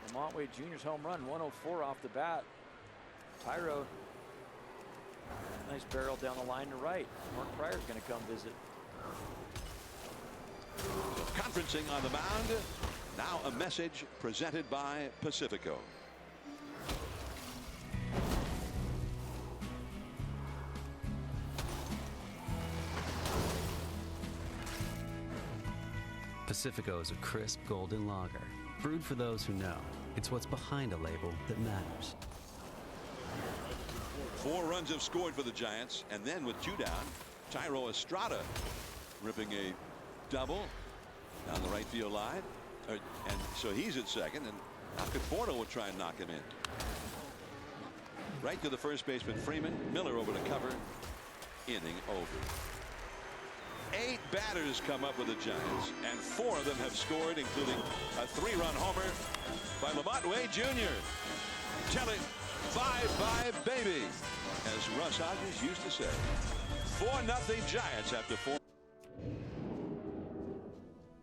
Lamont Wade Jr.'s home run, 104 off the bat. Tyro, nice barrel down the line to right. Mark Pryor's going to come visit. Conferencing on the mound. Now a message presented by Pacifico. Pacifico is a crisp golden lager, brewed for those who know. It's what's behind a label that matters. 4 runs have scored for the Giants, and then with 2 down, Tyro Estrada ripping a double down the right field line, and so he's at second, and now Conforto will try and knock him in. Right to the first baseman Freeman. Miller over to cover. Inning over. 8 batters come up with the Giants, and 4 of them have scored, including a 3-run homer by Lamont Wade Jr. Tell it, bye-bye, baby, as Russ Hodges used to say. 4-0 Giants after 4.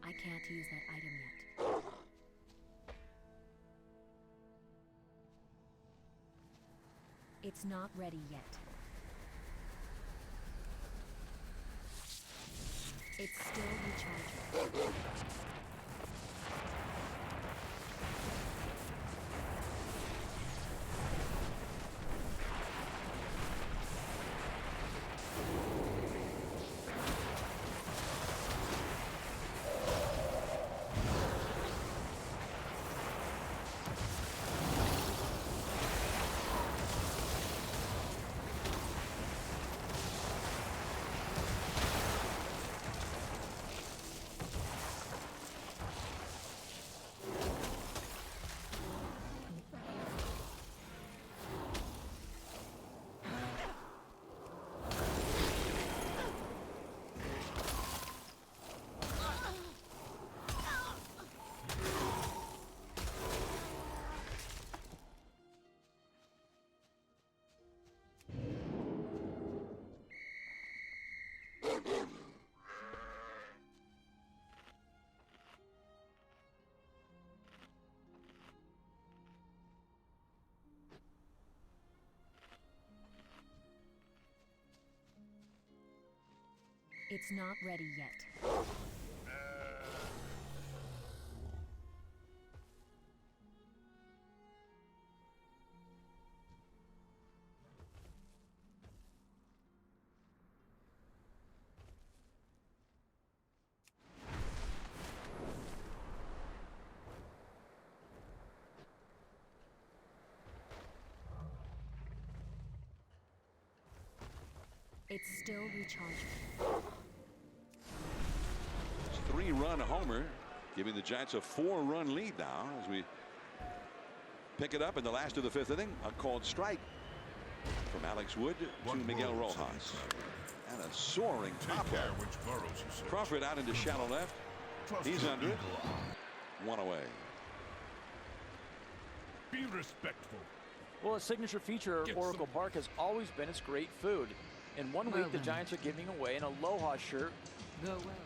I can't use that item yet. It's not ready yet. It's still recharging. It's not ready yet. It's still recharging. 3-run homer, giving the Giants a 4-run lead now as we pick it up in the last of the 5th inning. A called strike from Alex Wood to Miguel Rojas. And a soaring pop up. Crawford out into shallow left. He's under it. 1 away. Be respectful. Well, a signature feature of Oracle Park has always been its great food. In 1 week, the Giants are giving away an Aloha shirt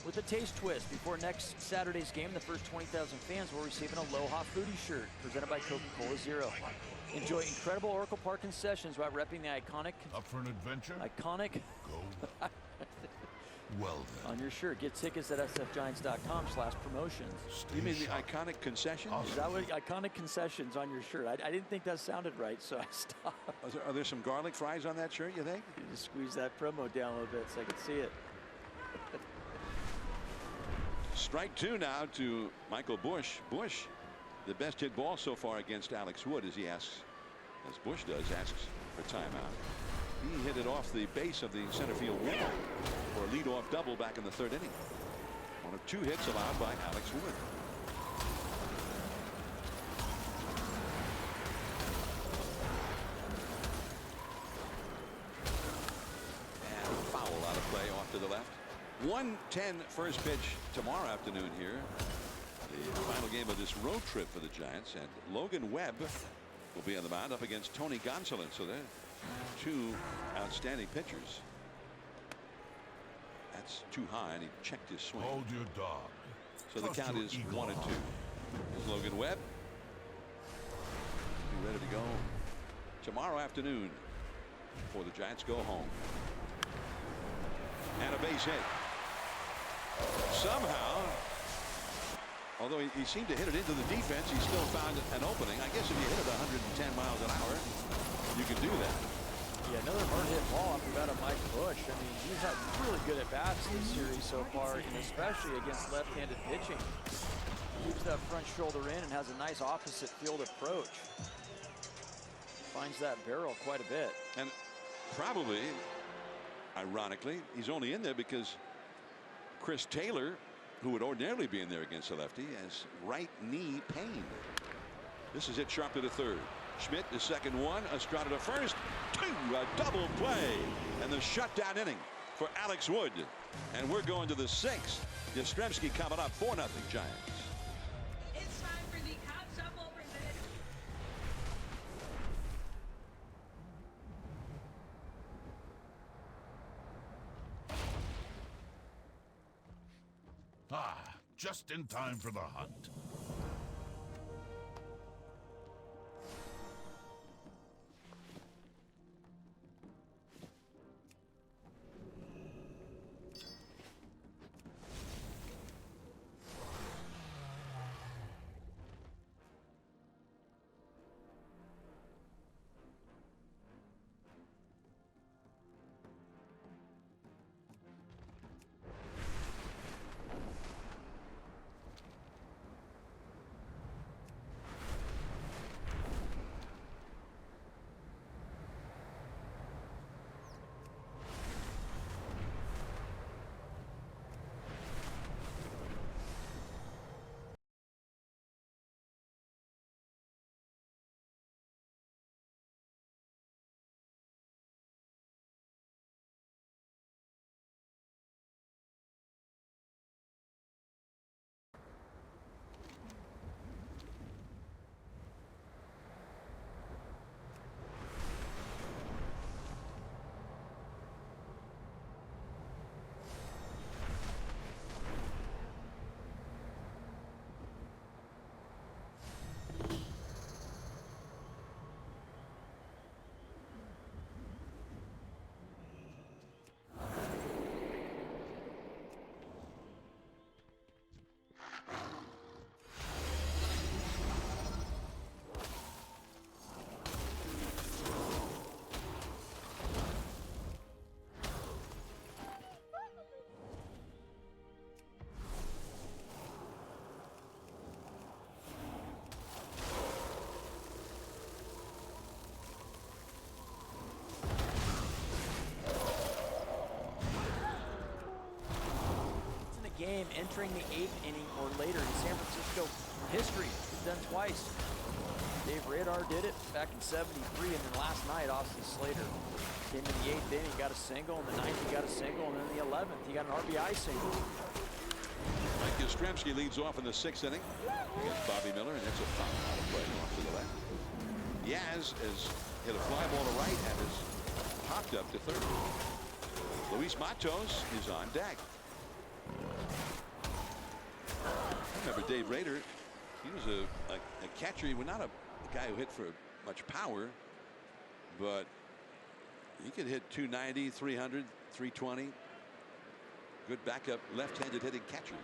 with a taste twist. Before next Saturday's game, the first 20,000 fans will receive an Aloha Foodie shirt presented by Coca-Cola Zero. Enjoy incredible Oracle Park concessions while repping the iconic. Up for an adventure? Iconic. Go. Well then. On your shirt. Get tickets at sfgiants.com/promotions. You mean the iconic concessions? Is that what iconic concessions on your shirt? I didn't think that sounded right, so I stopped. Are there some garlic fries on that shirt, you think? You just squeeze that promo down a little bit so I can see it. Strike 2 now to Michael Busch. Busch, the best hit ball so far against Alex Wood, as he asks, as Busch does, asks for timeout. He hit it off the base of the center field wall for a leadoff double back in the 3rd inning. One of 2 hits allowed by Alex Wood. And foul out of play off to the left. 1:10 first pitch tomorrow afternoon here. The final game of this road trip for the Giants, and Logan Webb will be on the mound up against Tony Gonsolin. So they're 2 outstanding pitchers. That's too high, and he checked his swing. Hold your dog. So the count is 1-2. Here's Logan Webb. ready to go tomorrow afternoon before the Giants go home. And a base hit. Somehow, although he seemed to hit it into the defense, he still found an opening. I guess if you hit it 110 miles an hour, you can do that. Yeah, another hard hit ball off the bat of Mike Bush. I mean, he's had really good at bats this series so far, and especially against left-handed pitching. Keeps that front shoulder in and has a nice opposite field approach. Finds that barrel quite a bit. And probably, ironically, he's only in there because Chris Taylor, who would ordinarily be in there against a lefty, has right knee pain. This is hit sharply to third. Schmidt is second one. Estrada to first. Two, a double play. And the shutdown inning for Alex Wood. And we're going to the sixth. Yastrzemski coming up, 4-0 Giants. It's time for the Catch Up Over This. Ah, just in time for the hunt. Game entering the 8th inning or later in San Francisco history. It's done twice. Dave Radar did it back in '73, and then last night Austin Slater came in the 8th inning, got a single, in the 9th he got a single, and then in the 11th he got an RBI single. Mike Yastrzemski leads off in the 6th inning against Bobby Miller, and it's a foul out of play off to the left. Yaz has hit a fly ball to right and has popped up to third. Luis Matos is on deck. I remember Dave Rader. He was a catcher. He was not a guy who hit for much power, but he could hit 290, 300, 320. Good backup left-handed hitting catcher.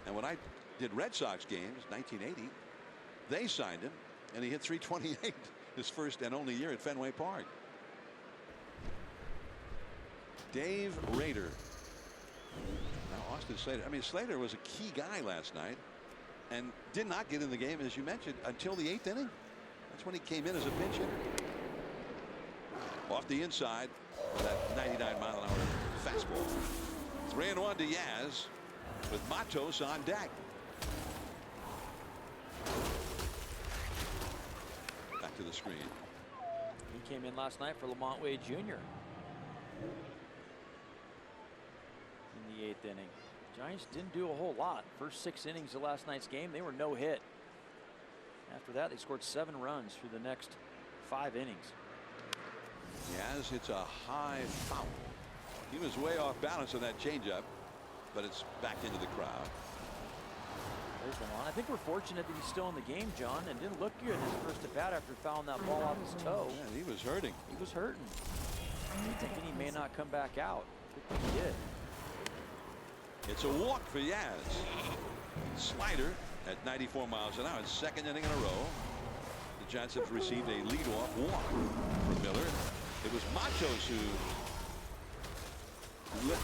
And when I did Red Sox games, 1980, they signed him, and he hit 328 his first and only year at Fenway Park. Dave Rader. Now Austin Slater. I mean, Slater was a key guy last night and did not get in the game, as you mentioned, until the 8th inning. That's when he came in as a pinch hitter. Off the inside, that 99-mile-an-hour fastball. 3-1 to Yaz with Matos on deck. Back to the screen. He came in last night for Lamont Wade Jr. in the 8th inning. Giants didn't do a whole lot. First 6 innings of last night's game, they were no hit. After that, they scored 7 runs through the next 5 innings. Yaz hits a high foul. He was way off balance on that changeup, but it's back into the crowd. There's the one. I think we're fortunate that he's still in the game, John, and didn't look good in his first at bat after fouling that ball off his toe. Yeah, he was hurting. He was hurting. Thinking he may not come back out. Good thing he did. It's a walk for Yaz. Slider at 94 miles an hour. Second inning in a row. The Giants have received a leadoff walk from Miller. It was Matos who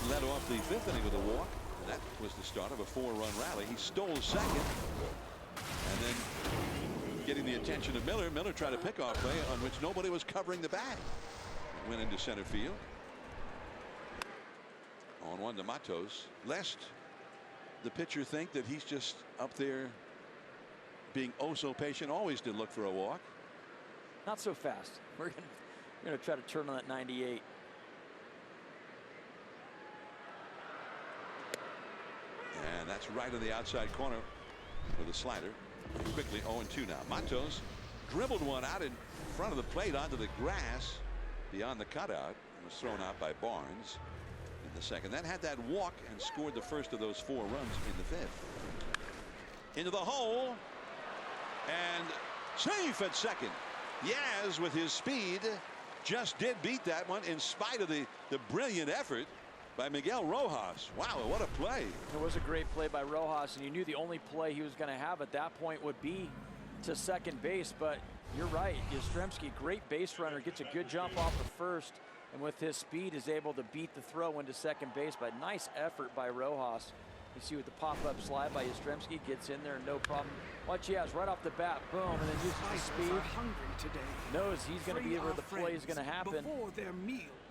led off the fifth inning with a walk. And that was the start of a 4-run rally. He stole second. And then getting the attention of Miller. Miller tried a pickoff play on which nobody was covering the bag. It went into center field. On one to Matos. Lest the pitcher think that he's just up there being oh so patient. Always did look for a walk. Not so fast. We're gonna try to turn on that 98. And that's right in the outside corner with a slider. Quickly 0-2 now. Matos dribbled one out in front of the plate onto the grass beyond the cutout. It was thrown out by Barnes in the second. Then had that walk and scored the first of those 4 runs in the fifth. Into the hole and safe at second. Yaz with his speed just did beat that one in spite of the brilliant effort by Miguel Rojas. Wow, what a play. It was a great play by Rojas, and you knew the only play he was going to have at that point would be to second base. But you're right, Yastrzemski, great base runner, gets a good jump off of first, and with his speed is able to beat the throw into second base. But nice effort by Rojas. You see with the pop-up slide by Yastrzemski, gets in there, no problem. Watch Yaz right off the bat, boom, and then uses the speed. Knows he's going to be where the play is going to happen.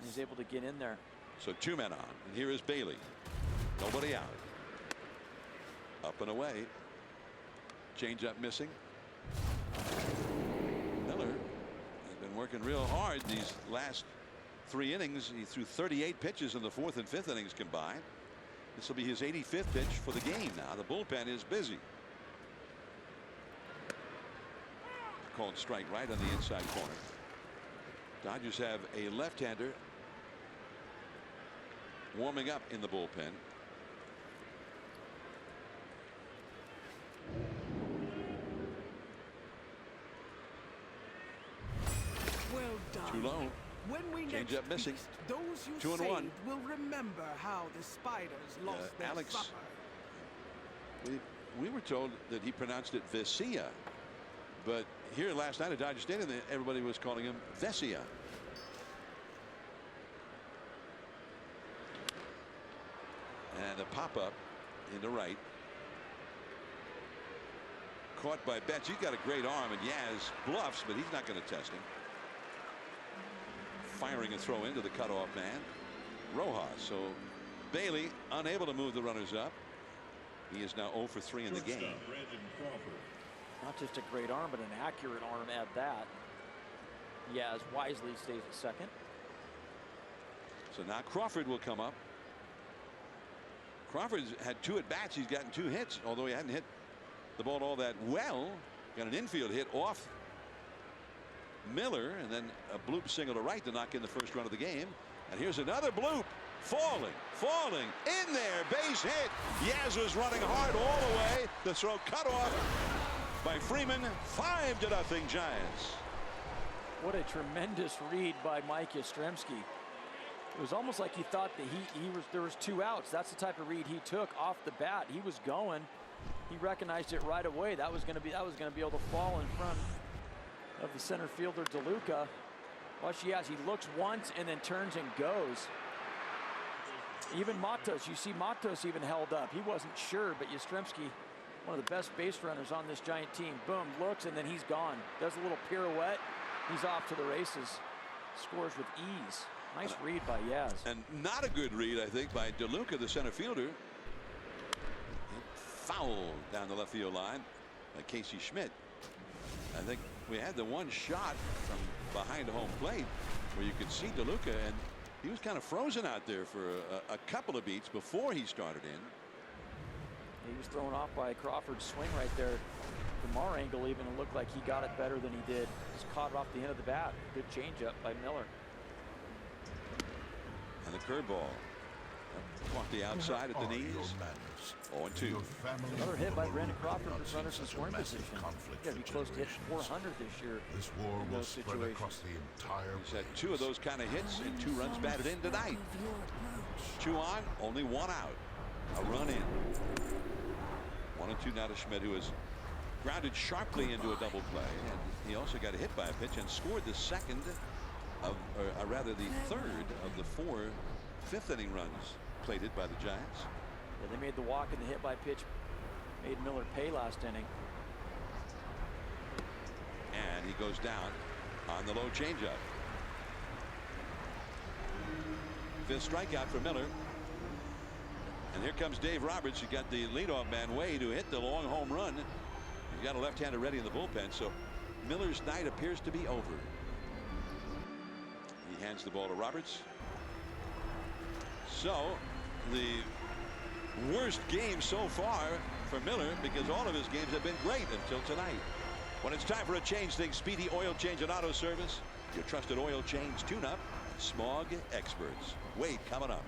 He's able to get in there. So 2 men on, and here is Bailey. Nobody out. Up and away. Change up missing. Miller has been working real hard these last 3 innings. He threw 38 pitches in the 4th and 5th innings combined. This will be his 85th pitch for the game now. The bullpen is busy. Called strike right on the inside corner. Dodgers have a left-hander warming up in the bullpen. Well done. Too low. When we Change next up missing. feast, those you 2 and saved 1. will remember how the spiders lost their Alex, supper. we were told that he pronounced it Vesia, but here last night at Dodger Stadium, everybody was calling him Vesia. And a pop-up into right. Caught by Betts. He's got a great arm, and Yaz bluffs, but he's not going to test him. Firing a throw into the cutoff man, Rojas. So Bailey unable to move the runners up. He is now 0 for 3 in the game. Not just a great arm, but an accurate arm at that. Yaz wisely stays at second. So now Crawford will come up. Crawford's had 2 at-bats. He's gotten 2 hits, although he hadn't hit the ball all that well. Got an infield hit off Miller, and then a bloop single to right to knock in the first run of the game. And here's another bloop. Falling in there, base hit. Yaz was running hard all the way. The throw cut off by Freeman. 5-0 Giants. What a tremendous read by Mike Yastrzemski. It was almost like he thought that there was 2 outs. That's the type of read he took off the bat. He was going. He recognized it right away. That was going to be able to fall in front of the center fielder DeLuca. Watch Yaz. He looks once and then turns and goes. Even Matos, you see Matos even held up. He wasn't sure, but Yastrzemski, one of the best base runners on this Giant team. Boom, looks, and then he's gone. Does a little pirouette. He's off to the races. Scores with ease. Nice read by Yaz. And not a good read, I think, by DeLuca, the center fielder. Foul down the left field line by Casey Schmidt. I think we had the one shot from behind home plate where you could see DeLuca, and he was kind of frozen out there for a couple of beats before he started in. He was thrown off by Crawford's swing right there. From our angle, even it looked like he got it better than he did. Just caught it off the end of the bat. Good changeup by Miller. And the curveball. Off the outside at the knees. 0-2. Another hit by Brandon Crawford puts runners in scoring position. He's got to be close to hitting 400 this year in those situations. He's had 2 of those kind of hits and 2 runs batted in tonight. 2 on, only 1 out. A run in. 1-2 now to Schmidt, who has grounded sharply into a double play, and he also got hit by a pitch and scored the second of, or rather the third of the 4 fifth-inning runs plated by the Giants. Yeah, they made the walk and the hit by pitch made Miller pay last inning. And he goes down on the low changeup. 5th strikeout for Miller. And here comes Dave Roberts. You got the leadoff man Wade, who hit the long home run. He's got a left-hander ready in the bullpen, so Miller's night appears to be over. He hands the ball to Roberts. So the worst game so far for Miller, because all of his games have been great until tonight. When it's time for a change, think Speedy Oil Change and Auto Service. Your trusted oil change tune-up, smog experts. Wade coming up.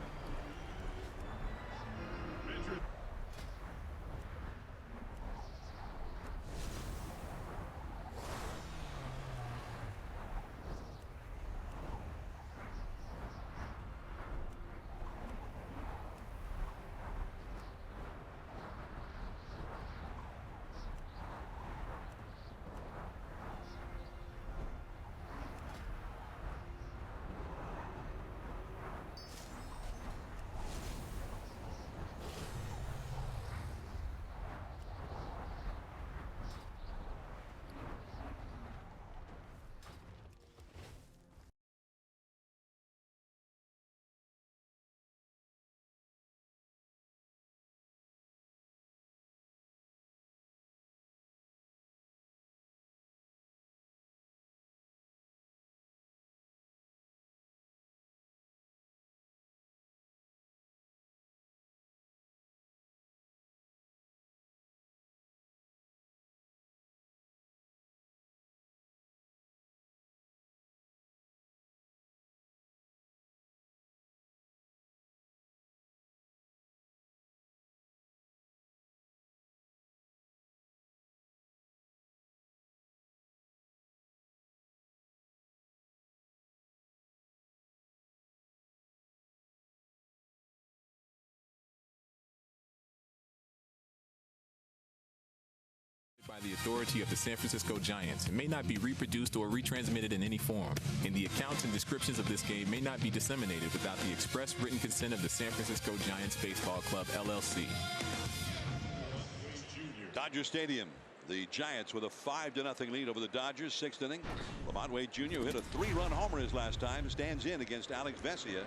By the authority of the San Francisco Giants, it may not be reproduced or retransmitted in any form, and the accounts and descriptions of this game may not be disseminated without the express written consent of the San Francisco Giants Baseball Club, LLC. Dodger Stadium. The Giants with a 5-0 lead over the Dodgers, 6th inning. Lamont Wade Jr., who hit a 3-run homer his last time, stands in against Alex Vesia,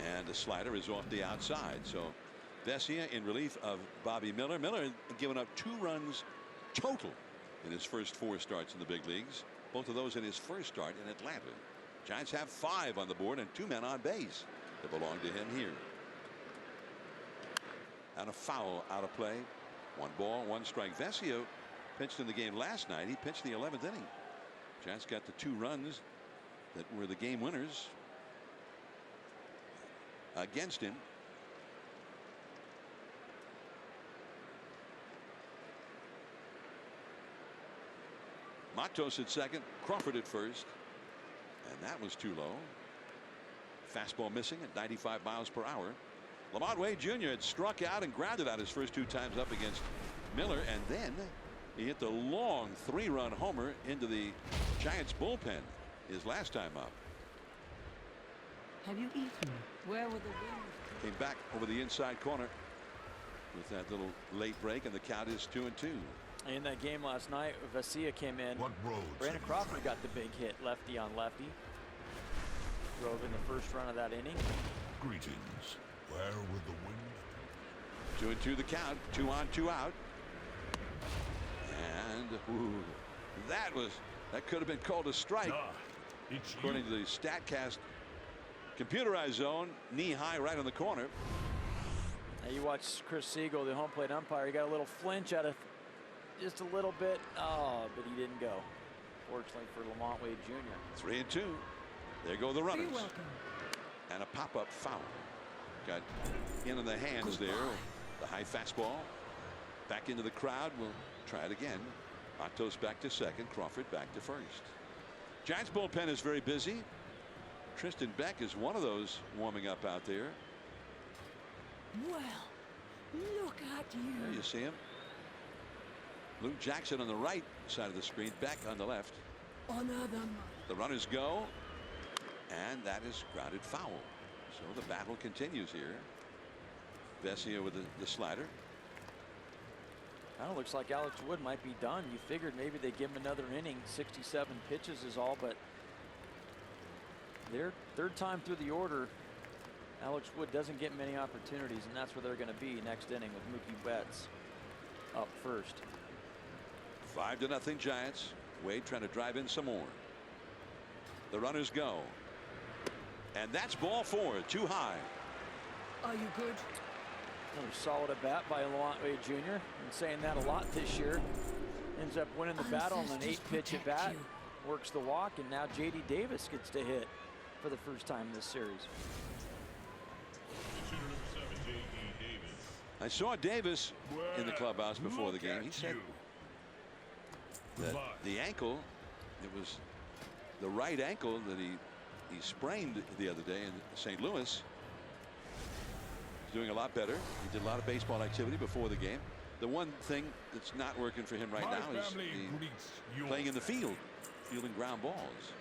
and the slider is off the outside. So Vesia in relief of Bobby Miller. Miller had given up 2 runs total in his first 4 starts in the big leagues. Both of those in his first start in Atlanta. Giants have 5 on the board and 2 men on base that belong to him here. And a foul out of play. 1 ball, 1 strike. Vesia pitched in the game last night. He pitched the 11th inning. Giants got the 2 runs that were the game winners against him. Matos at second, Crawford at first, and that was too low. Fastball missing at 95 miles per hour. Lamont Wade Jr. had struck out and grounded out his first 2 times up against Miller, and then he hit the long 3-run homer into the Giants bullpen his last time up. Have you eaten? Where were the winds? Came back over the inside corner with that little late break, and the count is 2-2. In that game last night, Vesia came in. What roads Brandon Crawford got the big hit, lefty on lefty. Drove in the first run of that inning. Greetings. Where would the wind? 2-2 the count. 2 on, 2 out. And ooh, that could have been called a strike. According to the StatCast computerized zone, knee high right on the corner. Now you watch Chris Siegel, the home plate umpire. He got a little flinch out of just a little bit. Oh, but he didn't go. Fortunately for Lamont Wade Jr. 3-2. There go the runners. And a pop-up foul. got in on the hands there. The high fastball back into the crowd. We'll try it again. Matos back to second. Crawford back to first. Giants bullpen is very busy. Tristan Beck is one of those warming up out there. Well, look at you. There you see him. Luke Jackson on the right side of the screen. Beck on the left. The runners go. And that is grounded foul. So the battle continues here. Vesia with the slider. Kind of looks like Alex Wood might be done. You figured maybe they give him another inning. 67 pitches is all, but their third time through the order, Alex Wood doesn't get many opportunities, and that's where they're going to be next inning with Mookie Betts up first. 5-0 Giants. Wade trying to drive in some more. The runners go. And that's ball 4, too high. Are you good? Another solid at bat by Laurent Wade Jr. Been saying that a lot this year. Ends up winning the battle on an 8-pitch at bat. Works the walk, and now J.D. Davis gets to hit for the first time in this series. I saw Davis in the clubhouse before the game. He said that the ankle, it was the right ankle that he sprained the other day in St. Louis. He's doing a lot better. He did a lot of baseball activity before the game. The one thing that's not working for him right now is playing in the field, fielding ground balls.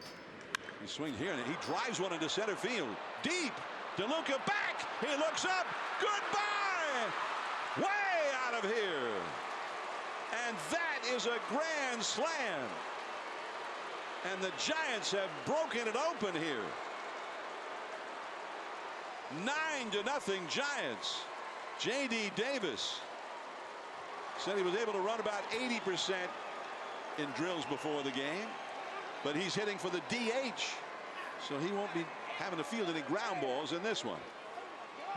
He swings here and he drives one into center field. Deep. DeLuca back. He looks up. Goodbye. Way out of here. And that is a grand slam. And the Giants have broken it open here. 9-0 Giants. J.D. Davis said he was able to run about 80% in drills before the game, but he's hitting for the DH, so he won't be having to field any ground balls in this one.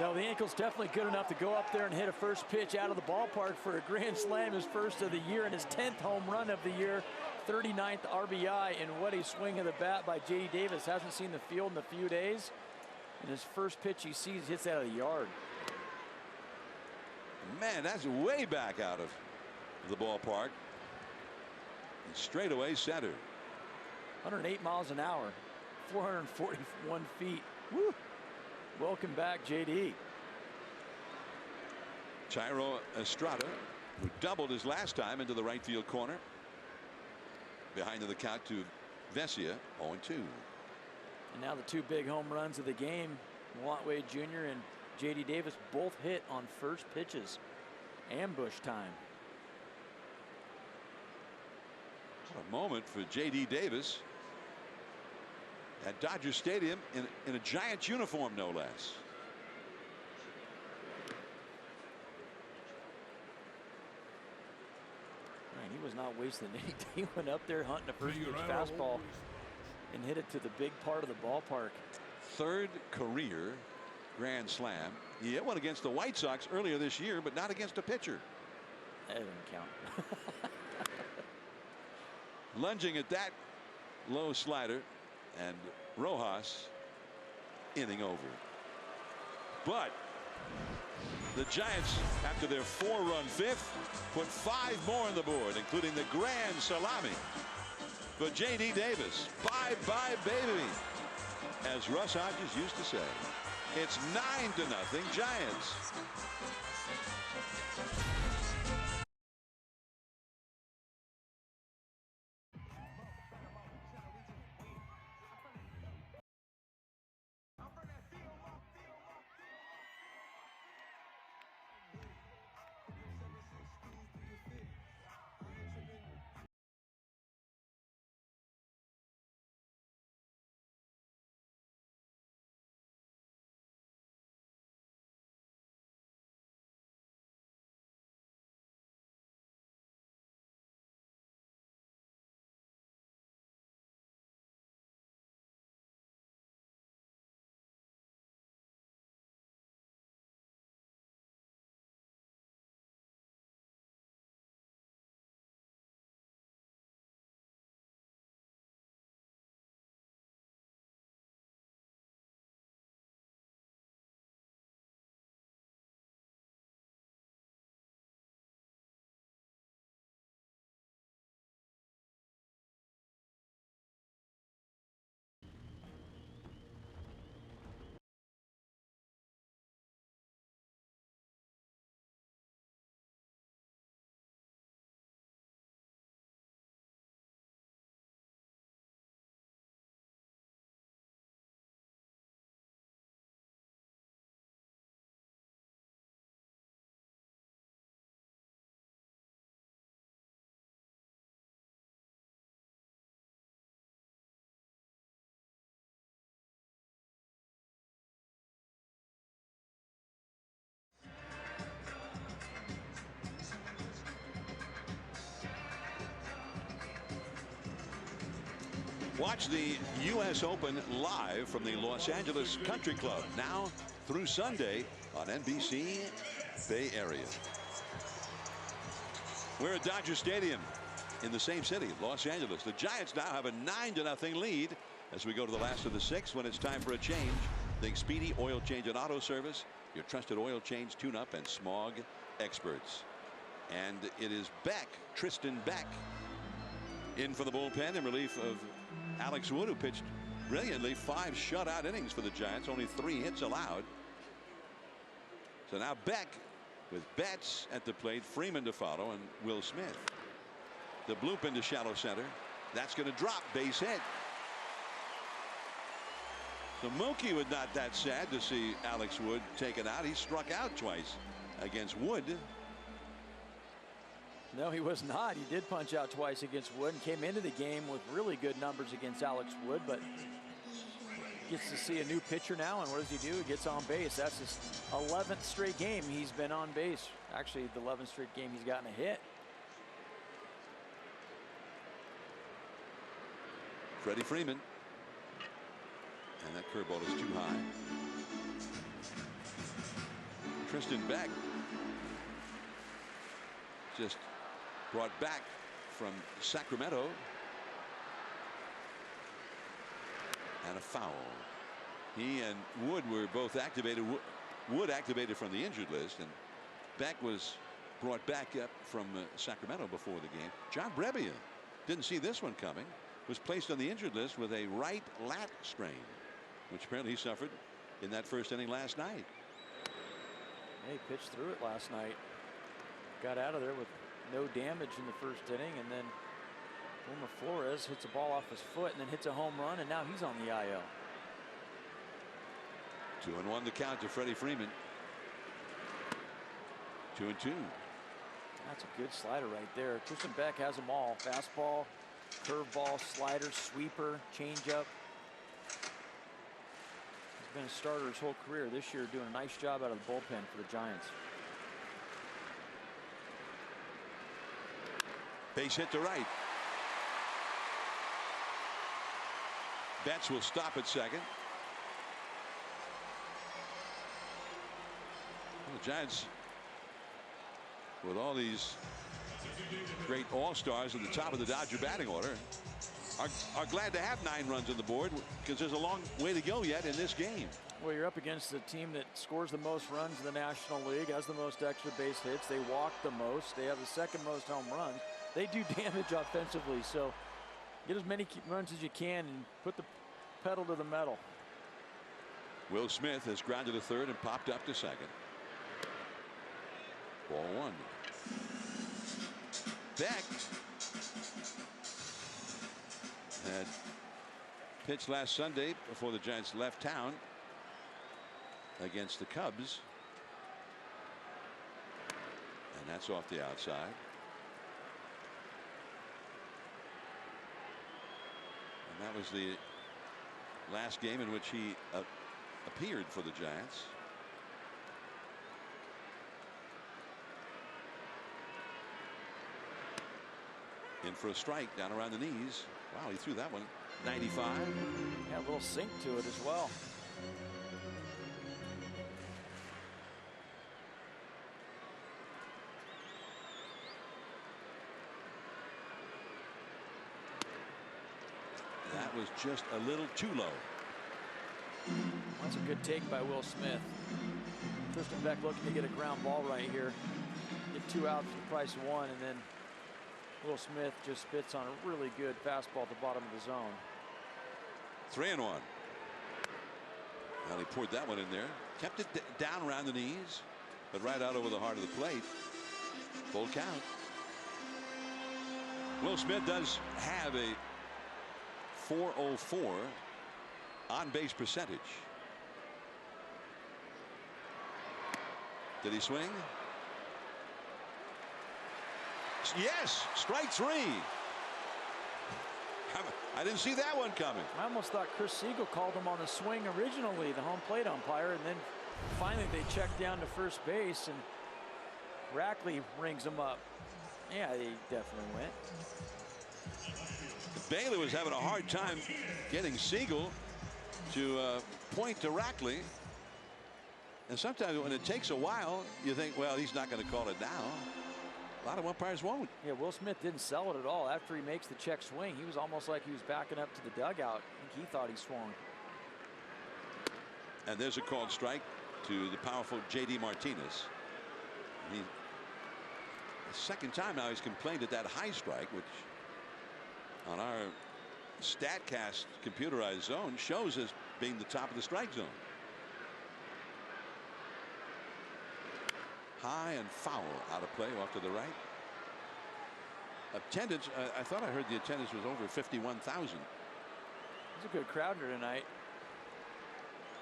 No, the ankle's definitely good enough to go up there and hit a first pitch out of the ballpark for a grand slam, his first of the year and his 10th home run of the year. 39th RBI, and what a swing of the bat by J.D. Davis. Hasn't seen the field in a few days, and his first pitch he sees hits out of the yard. Man, that's way back out of the ballpark. And straight away center. 108 miles an hour, 441 feet. Woo. Welcome back, J.D. Thairo Estrada, who doubled his last time into the right field corner. Behind the count to Vesia, 0-2. And now the two big home runs of the game, Laurent Wade Jr. and J.D. Davis both hit on first pitches. Ambush time. What a moment for J.D. Davis at Dodger Stadium in a Giants uniform, no less. Man, he was not wasting anything. He went up there hunting a first pitch fastball and hit it to the big part of the ballpark. Third career grand slam. He hit one against the White Sox earlier this year, but not against a pitcher. That doesn't count. Lunging at that low slider, and Rojas inning over. But the Giants, after their 4-run fifth, put 5 more on the board, including the grand salami for J.D. Davis. Bye-bye, baby, as Russ Hodges used to say. It's 9-0 Giants. Watch the U.S. Open live from the Los Angeles Country Club now through Sunday on NBC Bay Area. We're at Dodger Stadium in the same city, Los Angeles. The Giants now have a 9-0 lead as we go to the last of the 6th when it's time for a change. Think Speedy Oil Change and Auto Service, your trusted oil change, tune-up, and smog experts. And it is Beck, Tristan Beck, in for the bullpen in relief of Alex Wood, who pitched brilliantly. 5 shutout innings for the Giants, only 3 hits allowed. So now Beck with Betts at the plate, Freeman to follow, and Will Smith. The bloop into shallow center. That's going to drop, base hit. So Mookie was not that sad to see Alex Wood taken out. He struck out twice against Wood. No, he was not. He did punch out twice against Wood and came into the game with really good numbers against Alex Wood, but gets to see a new pitcher now, and what does he do? He gets on base. That's his 11th straight game he's been on base. Actually, the 11th straight game he's gotten a hit. Freddie Freeman. And that curveball is too high. Tristan Beck just brought back from Sacramento. And a foul. He and Wood were both activated. Wood activated from the injured list, and Beck was brought back up from Sacramento before the game. John Brebbia didn't see this one coming. Was placed on the injured list with a right lat strain, which apparently he suffered in that first inning last night. He pitched through it last night. Got out of there with no damage in the first inning, and then Wilmer Flores hits a ball off his foot and then hits a home run, and now he's on the IL. 2-1 the count to Freddie Freeman. 2-2. That's a good slider right there. Tristan Beck has them all. Fastball, curveball, slider, sweeper, changeup. He's been a starter his whole career. This year doing a nice job out of the bullpen for the Giants. Base hit to right. Betts will stop at second. Well, the Giants, with all these great all-stars at the top of the Dodger batting order, are glad to have 9 runs on the board because there's a long way to go yet in this game. Well, you're up against a team that scores the most runs in the National League, has the most extra base hits. They walk the most. They have the second most home runs. They do damage offensively, so get as many runs as you can and put the pedal to the metal. Will Smith has grounded to third and popped up to second. Ball 1. Beck had pitched last Sunday before the Giants left town against the Cubs, and that's off the outside. And that was the last game in which he appeared for the Giants. In for a strike down around the knees. Wow, he threw that one 95. Yeah, a little sink to it as well. That was just a little too low. That's a good take by Will Smith. Tristan Beck looking to get a ground ball right here. Get 2 outs for the price of 1, and then Will Smith just spits on a really good fastball at the bottom of the zone. 3-1. Well, he poured that one in there. Kept it down around the knees, but right out over the heart of the plate. Full count. Will Smith does have a .404 on-base percentage. Did he swing? Yes, strike 3. I didn't see that one coming. I almost thought Chris Siegel called him on the swing originally, the home plate umpire, and then finally they checked down to first base, and Rackley rings him up. Yeah, he definitely went. Baylor was having a hard time getting Siegel to point directly. And sometimes when it takes a while, you think, well, he's not going to call it now. A lot of umpires won't. Yeah, Will Smith didn't sell it at all. After he makes the check swing, he was almost like he was backing up to the dugout. I think he thought he swung. And there's a called strike to the powerful J.D. Martinez. The second time now he's complained at that high strike, which on our StatCast computerized zone shows as being the top of the strike zone. High and foul out of play off to the right. Attendance, I thought I heard the attendance was over 51,000. It's a good crowd here tonight.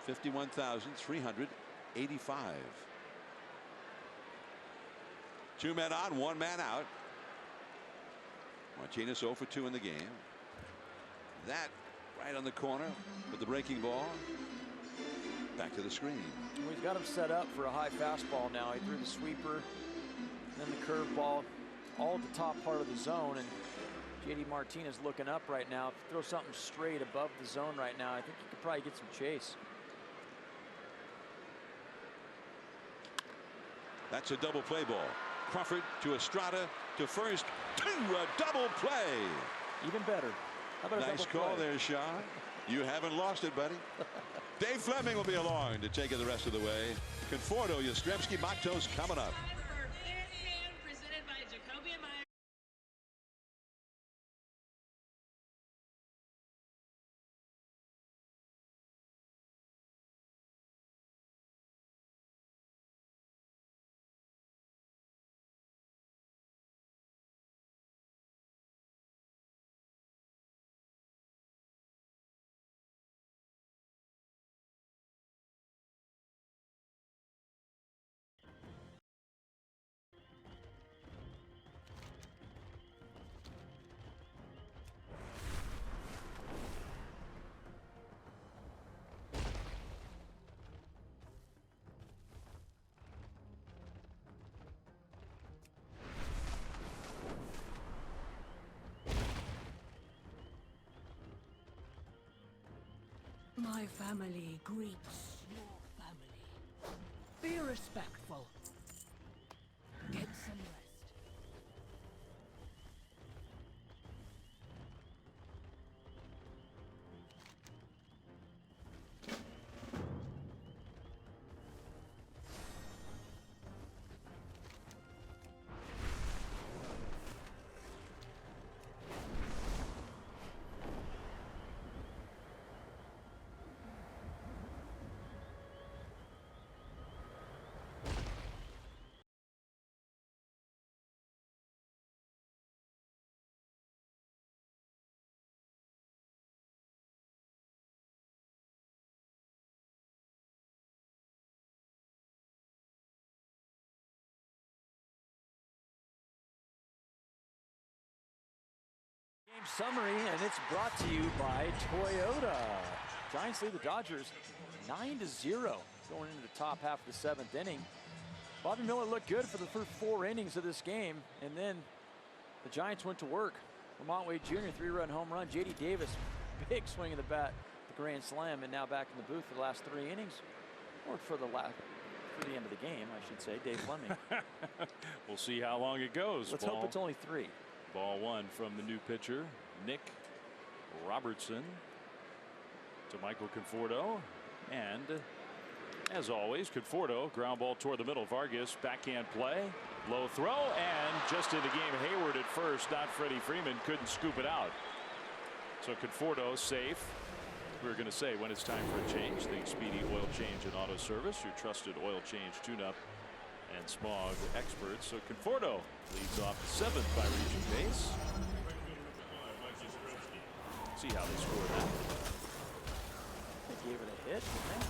51,385. 2 men on, 1 man out. Martinez 0 for 2 in the game. That right on the corner with the breaking ball. Back to the screen. Well, he's got him set up for a high fastball now. He threw the sweeper, then the curveball, all at the top part of the zone. And J.D. Martinez looking up right now. If you throw something straight above the zone right now, I think you could probably get some chase. That's a double play ball. Crawford to Estrada to first. A double play. Even better. How about nice call there, Sean. You haven't lost it, buddy. Dave Fleming will be along to take it the rest of the way. Conforto, Yastrzemski, Matos coming up. Presented by Jacoby and Meyer. My family greets your family. Be respectful. Get some rest. Game summary, and it's brought to you by Toyota. Giants lead the Dodgers 9-0 going into the top half of the 7th inning. Bobby Miller looked good for the first 4 innings of this game, and then the Giants went to work. Lamont Wade Jr. 3-run home run. J.D. Davis, big swing of the bat, the grand slam, and now back in the booth for the last 3 innings, or for the end of the game, I should say. Dave Fleming. We'll see how long it goes. Let's hope it's only 3. Ball 1 from the new pitcher, Nick Robertson, to Michael Conforto. And as always, Conforto, ground ball toward the middle. Vargas, backhand play, low throw, and just in the game, Hayward at first, not Freddie Freeman, couldn't scoop it out. So Conforto safe. We were going to say when it's time for a change, think Speedy Oil Change and Auto Service, your trusted oil change tune-up and smog experts. So Conforto leads off the 7th by reaching base. See how they scored that. They gave it a hit, didn't they?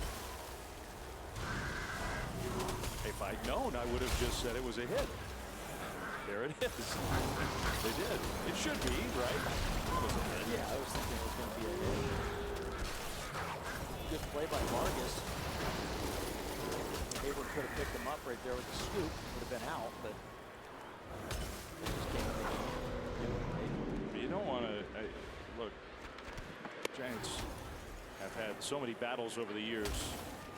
If I'd known, I would have just said it was a hit. There it is. They did. It should be, right? It was a hit. Yeah, I was thinking it was going to be a hit. Good play by Vargas. Hayward could have picked him up right there with the scoop. Would have been out, but you don't want to. Giants have had so many battles over the years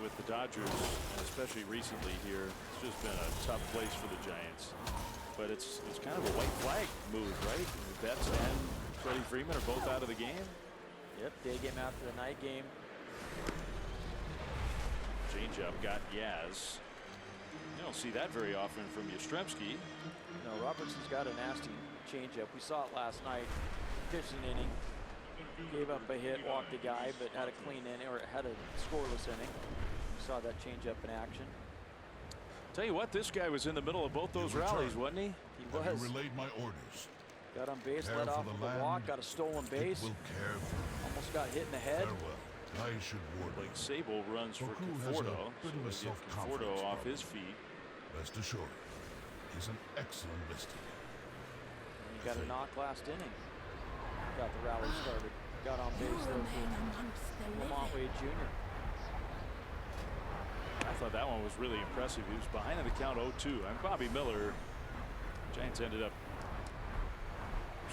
with the Dodgers, and especially recently here. It's just been a tough place for the Giants. But it's kind of a white flag move, right? Betts and Freddie Freeman are both out of the game. Yep, day game after the night game. Changeup got Yaz. You don't see that very often from Yastrzemski. No, Robertson's got a nasty changeup. We saw it last night. 15th inning. Gave up a hit, walked a guy, but had a clean inning, or had a scoreless inning. We saw that changeup in action. Tell you what, this guy was in the middle of both those rallies, wasn't he? He was. You relayed my orders. Got on base, Care led off for with the a land, walk, got a stolen base. Will care for Almost got hit in the head. farewell. I should warn Blake you. Sable runs for Baku has Conforto. a bit of a So get self-confidence Conforto off problem. his feet. Rest assured, he's an excellent listener. And he got a knock last inning. Got the rally started. Got on base there for Lamont Wade Jr. I thought that one was really impressive. He was behind in the count 0-2. And Bobby Miller, Giants ended up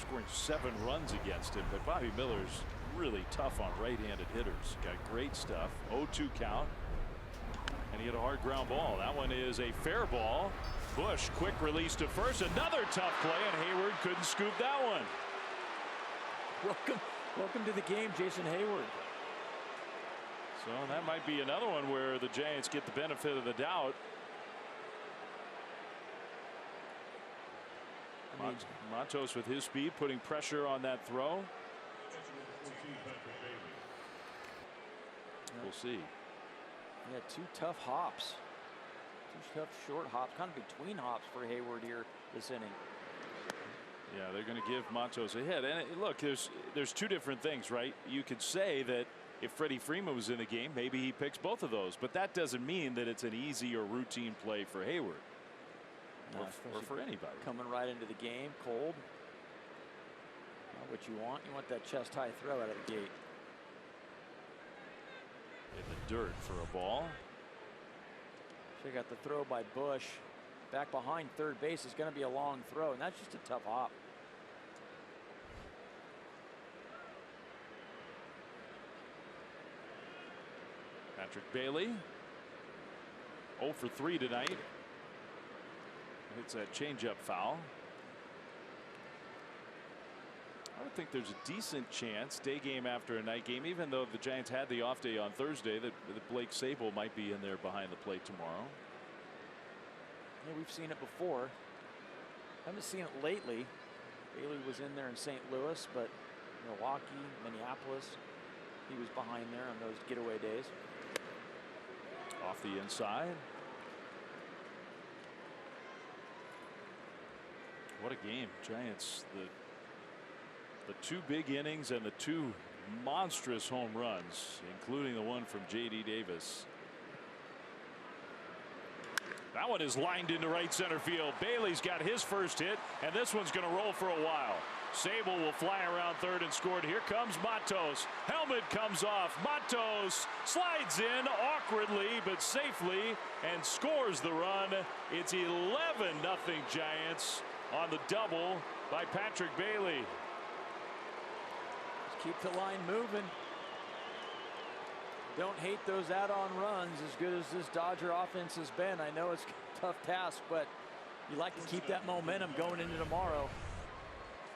scoring 7 runs against him, but Bobby Miller's really tough on right-handed hitters. Got great stuff. 0-2 count. And he had a hard ground ball. That one is a fair ball. Bush, quick release to first. Another tough play, and Hayward couldn't scoop that one. Welcome to the game, Jason Hayward. So that might be another one where the Giants get the benefit of the doubt. Matos with his speed putting pressure on that throw. We'll see. Yeah, 2 tough hops. 2 tough short hops, kind of between hops for Hayward here this inning. Yeah, they're going to give Matos a hit. And look, there's 2 different things, right? You could say that if Freddie Freeman was in the game, maybe he picks both of those, but that doesn't mean that it's an easy or routine play for Hayward. No, or for anybody. Coming right into the game, cold. Not what you want. You want that chest high throw out of the gate. In the dirt for a ball. Check out the throw by Bush. Back behind third base is going to be a long throw, and that's just a tough hop. Patrick Bailey 0 for 3 tonight. Hits that changeup foul. I would think there's a decent chance, day game after a night game, even though the Giants had the off day on Thursday, that Blake Sable might be in there behind the plate tomorrow. Yeah, we've seen it before. Haven't seen it lately. Bailey was in there in St. Louis, but Milwaukee, Minneapolis, he was behind there on those getaway days. Off the inside. What a game. Giants, the 2 big innings and the 2 monstrous home runs, including the one from J.D. Davis. That one is lined into right center field. Bailey's got his first hit, and this one's going to roll for a while. Sable will fly around third and score. Here comes Matos. Helmet comes off. Matos slides in awkwardly but safely and scores the run. It's 11-0 Giants on the double by Patrick Bailey. Just keep the line moving. Don't hate those add-on runs as good as this Dodger offense has been. I know it's a tough task, but you like to keep that momentum going into tomorrow.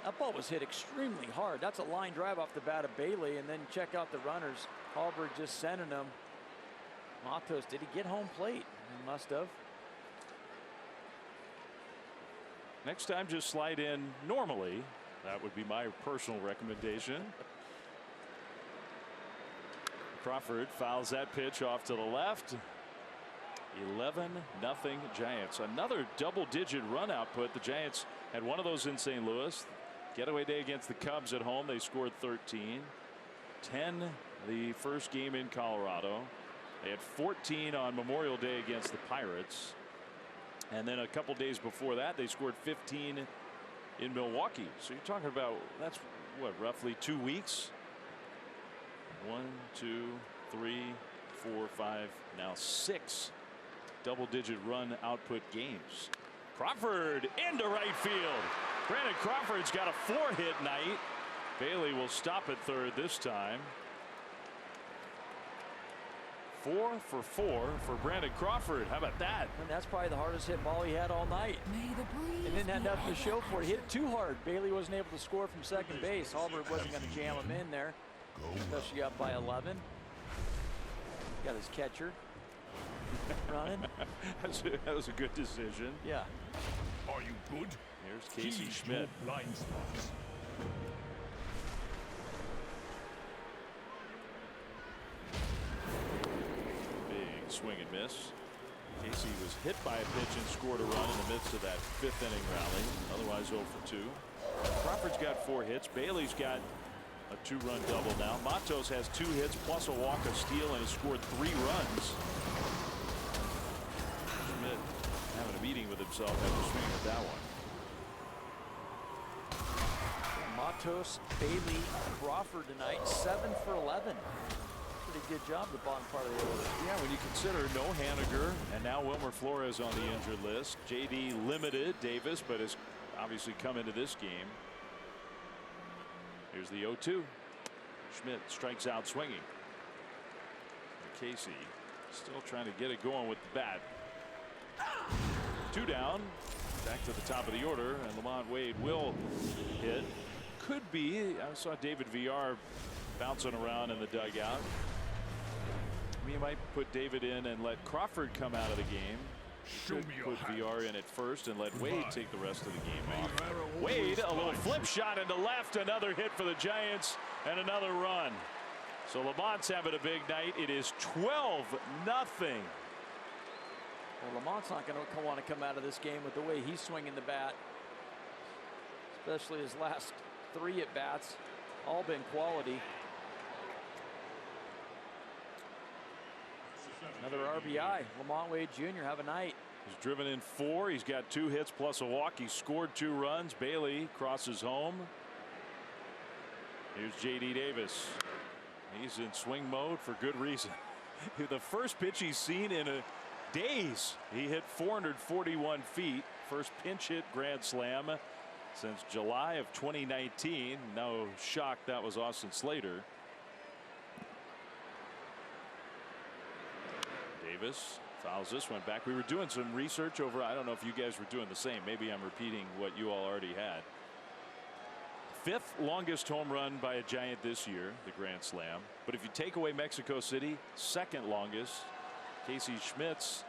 That ball was hit extremely hard. That's a line drive off the bat of Bailey, and then check out the runners. Hallberg just sending them. Matos, did he get home plate? He must have. Next time, just slide in normally. That would be my personal recommendation. Crawford fouls that pitch off to the left. 11-0 Giants. Another double-digit run output. The Giants had one of those in St. Louis. Getaway day against the Cubs at home. They scored 13. 10 the first game in Colorado. They had 14 on Memorial Day against the Pirates. And then a couple days before that, they scored 15 in Milwaukee. So you're talking about, that's what, roughly 2 weeks? 1, 2, 3, 4, 5, now 6 double-digit run output games. Crawford into right field. Brandon Crawford's got a 4-hit night. Bailey will stop at third this time. 4 for 4 for Brandon Crawford. How about that? And that's probably the hardest hit ball he had all night. May the breeze And didn't have be nothing to ever show for it. He hit it with too hard. Bailey wasn't able to score from second base. Hallberg wasn't going to jam him in there, especially up by 11. Got his catcher running. That was a good decision. Yeah. Are you good? Here's Casey Heed Schmidt. your blind spots. Big swing and miss. Casey was hit by a pitch and scored a run in the midst of that 5th inning rally. Otherwise 0 for 2. Crawford's got 4 hits. Bailey's got a 2-run double now. Matos has 2 hits plus a walk, a steal, and has scored 3 runs. Schmidt having a meeting with himself after swinging at that one. Matos, Bailey, Crawford tonight, 7 for 11. Pretty good job the bottom part of the order. Yeah, when you consider no Haniger and now Wilmer Flores on the injured list. JD limited Davis, but has obviously come into this game. Here's the 0-2. Schmidt strikes out swinging. And Casey still trying to get it going with the bat. 2 down. Back to the top of the order, and Lamont Wade will hit. Could be. I saw David VR bouncing around in the dugout. We might put David in and let Crawford come out of the game. Show Could me your put hand. VR in at first and let Wade take the rest of the game May off. your arrow Wade, a always little find flip you. shot into left, another hit for the Giants, and another run. So Lamont's having a big night. It is 12-0. Well, Lamont's not going to want to come out of this game with the way he's swinging the bat, especially his last 3 at bats, all been quality. Another RBI. Lamont Wade Jr. have a night. He's driven in 4. He's got 2 hits plus a walk. He scored 2 runs. Bailey crosses home. Here's JD Davis. He's in swing mode for good reason. The first pitch he's seen in days. He hit 441 feet. First pinch hit grand slam since July of 2019. No shock that was Austin Slater. Davis fouls this one back. We were doing some research over. I don't know if you guys were doing the same. Maybe I'm repeating what you all already had. 5th longest home run by a Giant this year, the grand slam. But if you take away Mexico City, 2nd longest. Casey Schmidt's.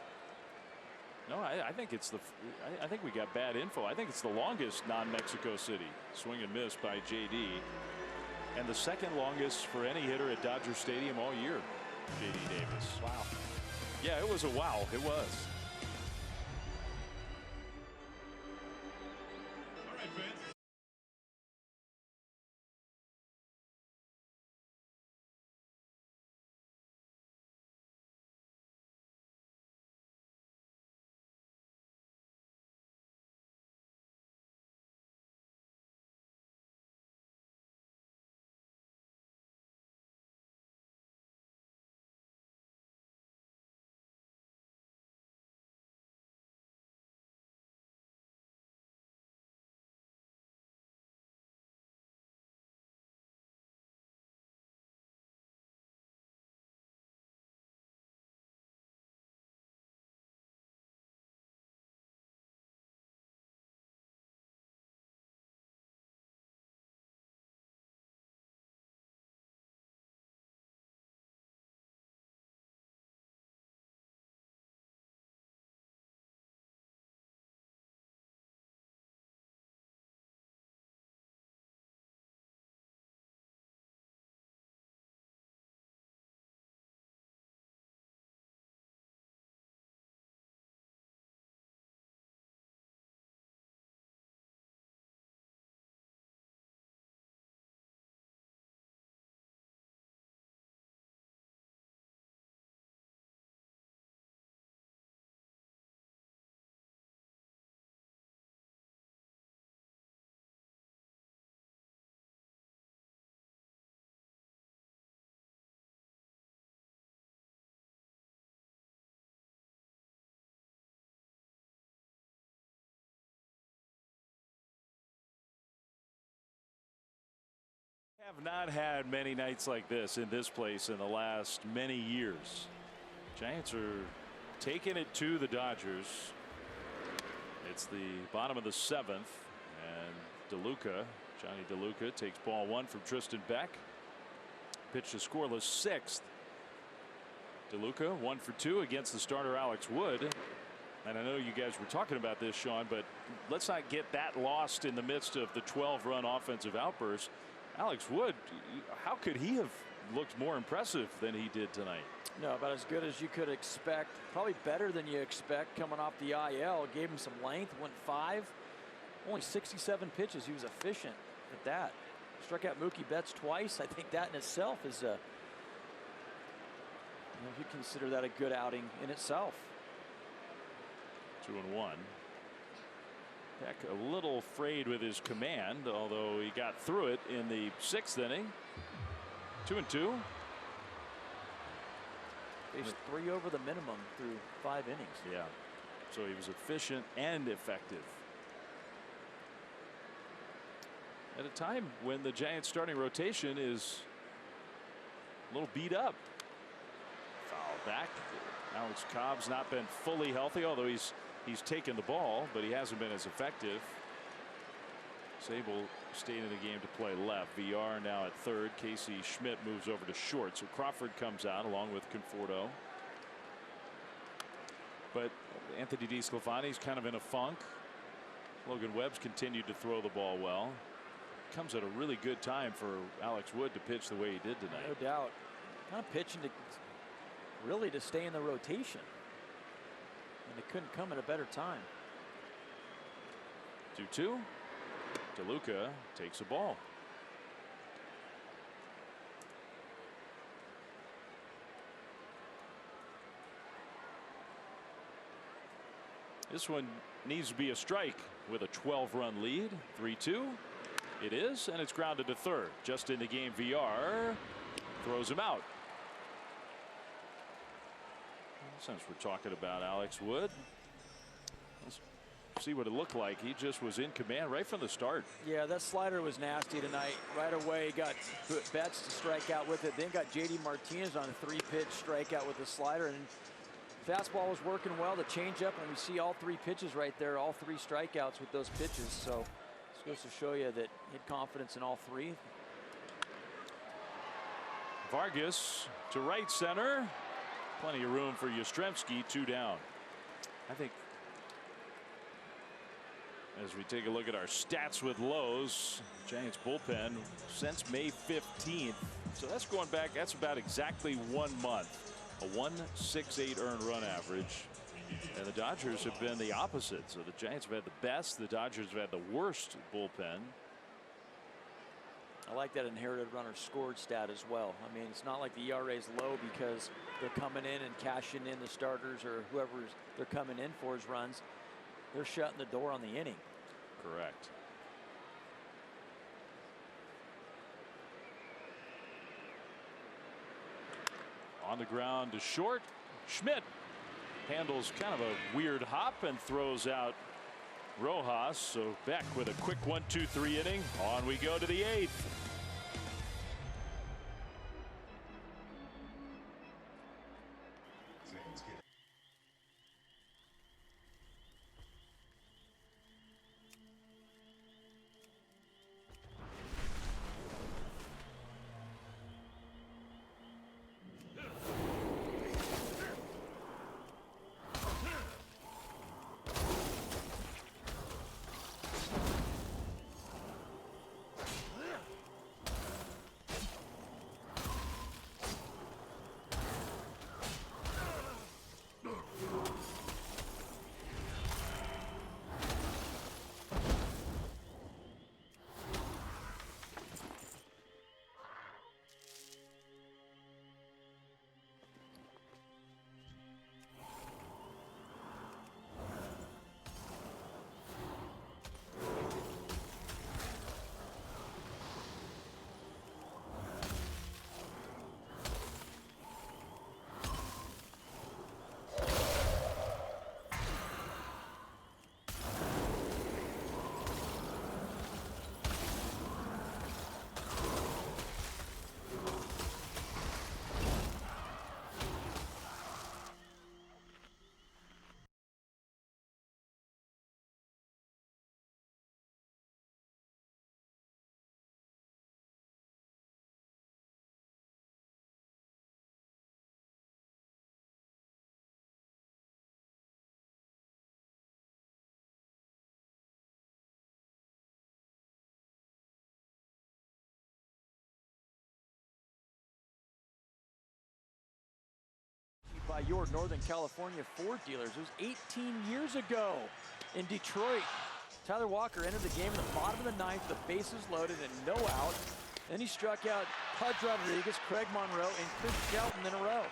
No, I think it's the. I think we got bad info. I think it's the longest non-Mexico City swing and miss by JD, and the 2nd longest for any hitter at Dodger Stadium all year. JD Davis. Wow. Yeah, it was a wow. It was. Have not had many nights like this in this place in the last many years. Giants are taking it to the Dodgers. It's the bottom of the 7th, and Johnny DeLuca takes ball 1 from Tristan Beck. Pitched a scoreless 6th. DeLuca 1 for 2 against the starter Alex Wood. And I know you guys were talking about this, Sean, but let's not get that lost in the midst of the 12-run offensive outburst. Alex Wood, how could he have looked more impressive than he did tonight? No, about as good as you could expect. Probably better than you expect coming off the IL. Gave him some length, went 5. Only 67 pitches. He was efficient at that. Struck out Mookie Betts twice. I think that in itself is a, if you consider that a good outing in itself. 2-1. Beck a little frayed with his command, although he got through it in the 6th inning. 2-2. He's 3 over the minimum through 5 innings. Yeah. So he was efficient and effective. At a time when the Giants starting rotation is a little beat up. Foul back. Alex Cobb's not been fully healthy, although he's taken the ball, but he hasn't been as effective. Sable stayed in the game to play left. VR now at third. Casey Schmidt moves over to short. So Crawford comes out along with Conforto. But Anthony DeSclafani's kind of in a funk. Logan Webb's continued to throw the ball well. Comes at a really good time for Alex Wood to pitch the way he did tonight. No doubt. Kind of pitching to really to stay in the rotation. And it couldn't come at a better time. 2-2. DeLuca takes a ball. This one needs to be a strike with a 12-run lead. 3-2. It is, and it's grounded to third. Just in the game, VR throws him out. Since we're talking about Alex Wood, let's see what it looked like. He just was in command right from the start. Yeah, that slider was nasty tonight. Right away, got Betts to strike out with it. Then got JD Martinez on a 3-pitch strikeout with the slider. And fastball was working well. The changeup, and we see all 3 pitches right there. All 3 strikeouts with those pitches. So this goes to show you that he had confidence in all 3. Vargas to right center. Plenty of room for Yastrzemski. 2 down. I think as we take a look at our stats with Lowe's, Giants bullpen since May 15th. So that's going back. That's about exactly 1 month. A 1.68 earned run average. And the Dodgers have been the opposite. So the Giants have had the best. The Dodgers have had the worst bullpen. I like that inherited runner scored stat as well. I mean, it's not like the ERA is low because they're coming in and cashing in the starters or whoever they're coming in for his runs. They're shutting the door on the inning. Correct. On the ground to short. Schmidt handles kind of a weird hop and throws out Rojas. So Beck with a quick 1-2-3 inning. On we go to the 8th. by your Northern California Ford dealers. It was 18 years ago in Detroit. Tyler Walker entered the game in the bottom of the ninth, the bases loaded and no out. Then he struck out Pudge Rodriguez, Craig Monroe, and Chris Shelton in a row.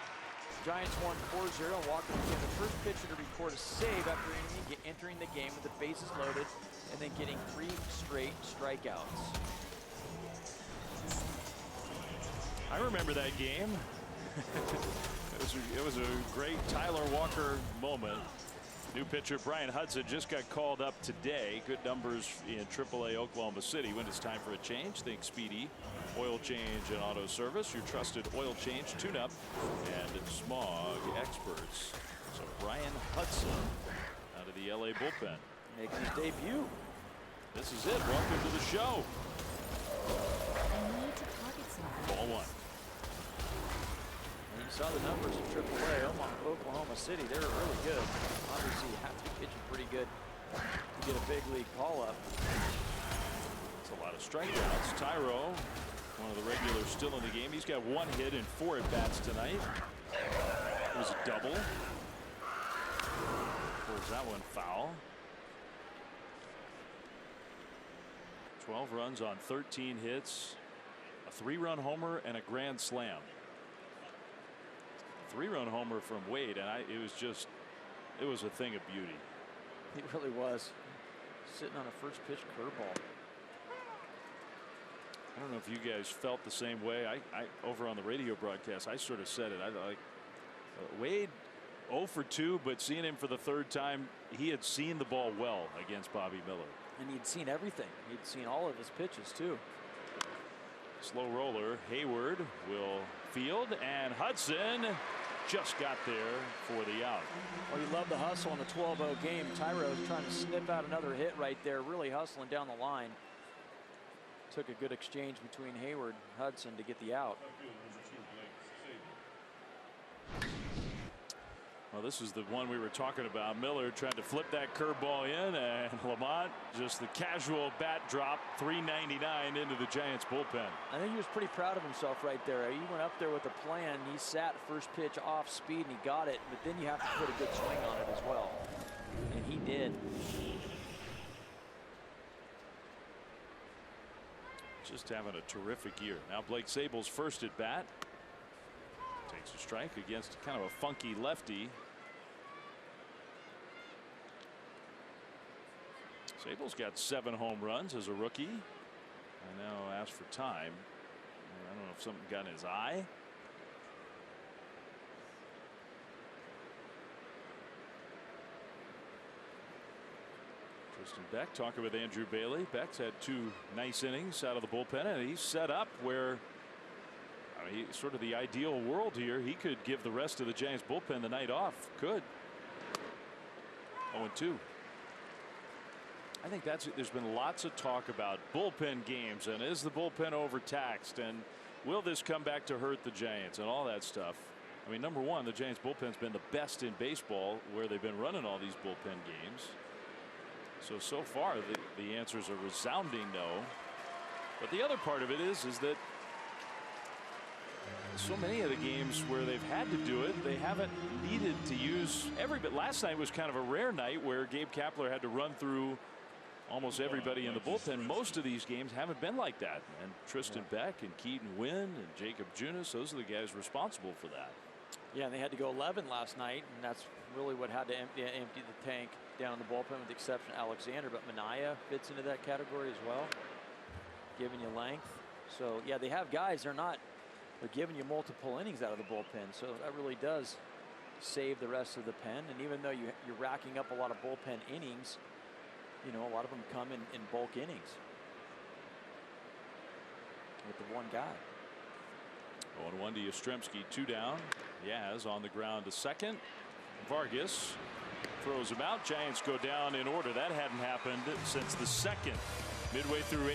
Giants won 4-0. Walker became the first pitcher to record a save after entering the game with the bases loaded and then getting 3 straight strikeouts. I remember that game. It was a great Tyler Walker moment. New pitcher Brian Hudson just got called up today. Good numbers in AAA Oklahoma City. When it's time for a change, think Speedy Oil Change and Auto Service, your trusted oil change, tune-up, and smog experts. So Brian Hudson out of the LA bullpen makes his debut. This is it. Welcome to the show. Need to target something. Ball 1. You saw the numbers in AAA Oklahoma City. They were really good. Obviously, you have to be pitching pretty good to get a big league call-up. It's a lot of strikeouts. Tyro, one of the regulars still in the game. He's got 1 hit and 4 at-bats tonight. It was a double. Pulls that one foul. 12 runs on 13 hits. A 3-run homer and a grand slam. 3-run homer from Wade, and it was a thing of beauty. It really was. Sitting on a first pitch curveball. I don't know if you guys felt the same way. I over on the radio broadcast, I sort of said it. I like Wade 0 for 2, but seeing him for the 3rd time, he had seen the ball well against Bobby Miller. And he'd seen everything. He'd seen all of his pitches too. Slow roller. Hayward will field, and Hudson just got there for the out. Well, you love the hustle in the 12-0 game. Tyro's trying to snip out another hit right there, really hustling down the line. Took a good exchange between Hayward and Hudson to get the out. Well, this is the one we were talking about. Miller tried to flip that curveball in, and Lamont just the casual bat drop, 399 into the Giants bullpen. I think he was pretty proud of himself right there. He went up there with a plan. He sat first pitch off speed and he got it, but then you have to put a good swing on it as well. And he did. Just having a terrific year. Now Blake Sable's first at bat. Takes a strike against kind of a funky lefty. Sable's got 7 home runs as a rookie. I now asked for time. I don't know if something got in his eye. Tristan Beck talking with Andrew Bailey. Beck's had 2 nice innings out of the bullpen, and he's set up where, I mean, sort of the ideal world here. He could give the rest of the Giants bullpen the night off. Could. 0-2. I think there's been lots of talk about bullpen games and is the bullpen overtaxed and will this come back to hurt the Giants and all that stuff. I mean, number one, the Giants bullpen's been the best in baseball where they've been running all these bullpen games. So far the answers are resounding no. But the other part of it is that so many of the games where they've had to do it, they haven't needed to use every bit. Last night was kind of a rare night where Gabe Kapler had to run through almost everybody in the bullpen. Most of these games haven't been like that. And Tristan Beck and Keaton Wynn and Jacob Junis, those are the guys responsible for that. Yeah, and they had to go 11 last night, and that's really what had to empty the tank down in the bullpen, with the exception of Alexander. But Minaya fits into that category as well, giving you length. So yeah, they have guys. They're giving you multiple innings out of the bullpen, so that really does save the rest of the pen. And even though you're racking up a lot of bullpen innings, you know, a lot of them come in bulk innings with the one guy. 0-1 to Yastrzemski, 2 down. Yaz on the ground to second. Vargas throws him out. Giants go down in order. That hadn't happened since the second. Midway through 8,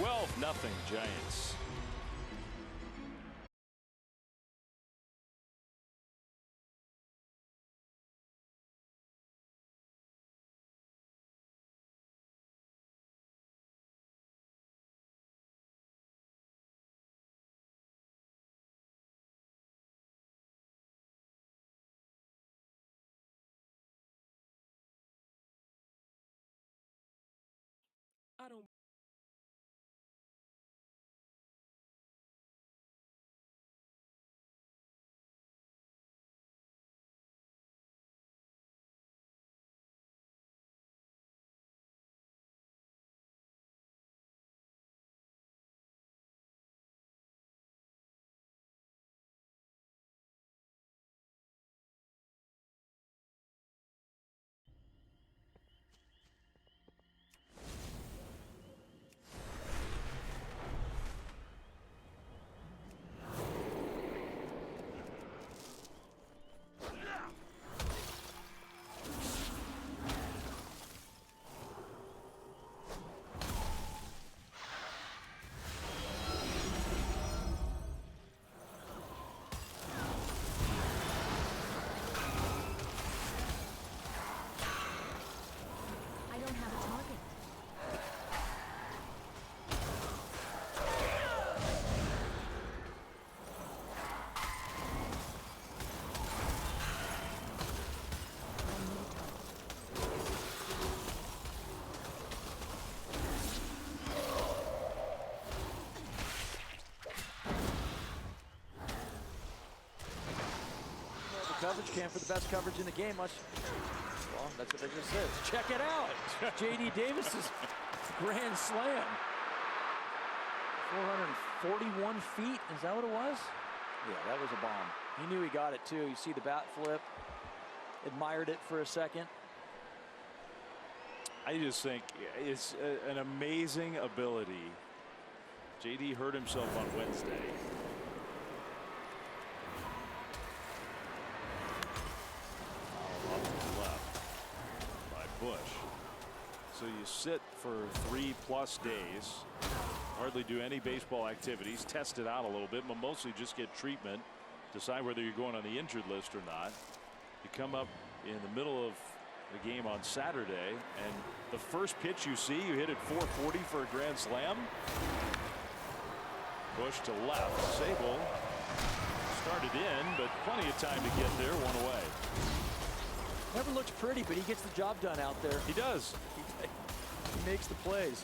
12-0 Giants. coverage cam for the best coverage in the game. Well, that's what they just said. Check it out. J.D. Davis's grand slam. 441 feet. Is that what it was? Yeah, that was a bomb. He knew he got it too. You see the bat flip. Admired it for a second. I just think it's an amazing ability. JD hurt himself on Wednesday. Foul off to the left by Bush. So you sit for 3+ days, hardly do any baseball activities, test it out a little bit, but mostly just get treatment, decide whether you're going on the injured list or not. You come up in the middle of the game on Saturday, and the first pitch you see, you hit it 440 for a grand slam. Bush to left. Sable started in, but plenty of time to get there. One away. Never looks pretty, but he gets the job done out there. He does. He makes the plays.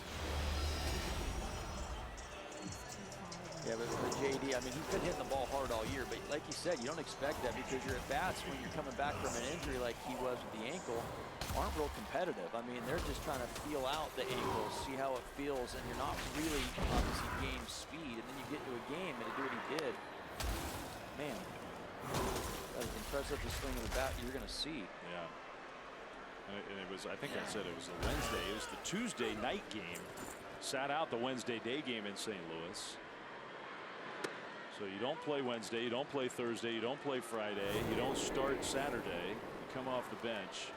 Yeah, but for JD, I mean, he's been hitting the ball hard all year, but like you said, you don't expect that because your at-bats, when you're coming back from an injury like he was with the ankle, aren't real competitive. I mean, they're just trying to feel out the ankle, see how it feels, and you're not really obviously gain speed. And then you get to a game and to do what he did, man, as impressive the swing of the bat you're going to see. Yeah. And it was, I think I said it was the Wednesday. It was the Tuesday night game. Sat out the Wednesday day game in St. Louis. So you don't play Wednesday, you don't play Thursday, you don't play Friday, you don't start Saturday. You come off the bench.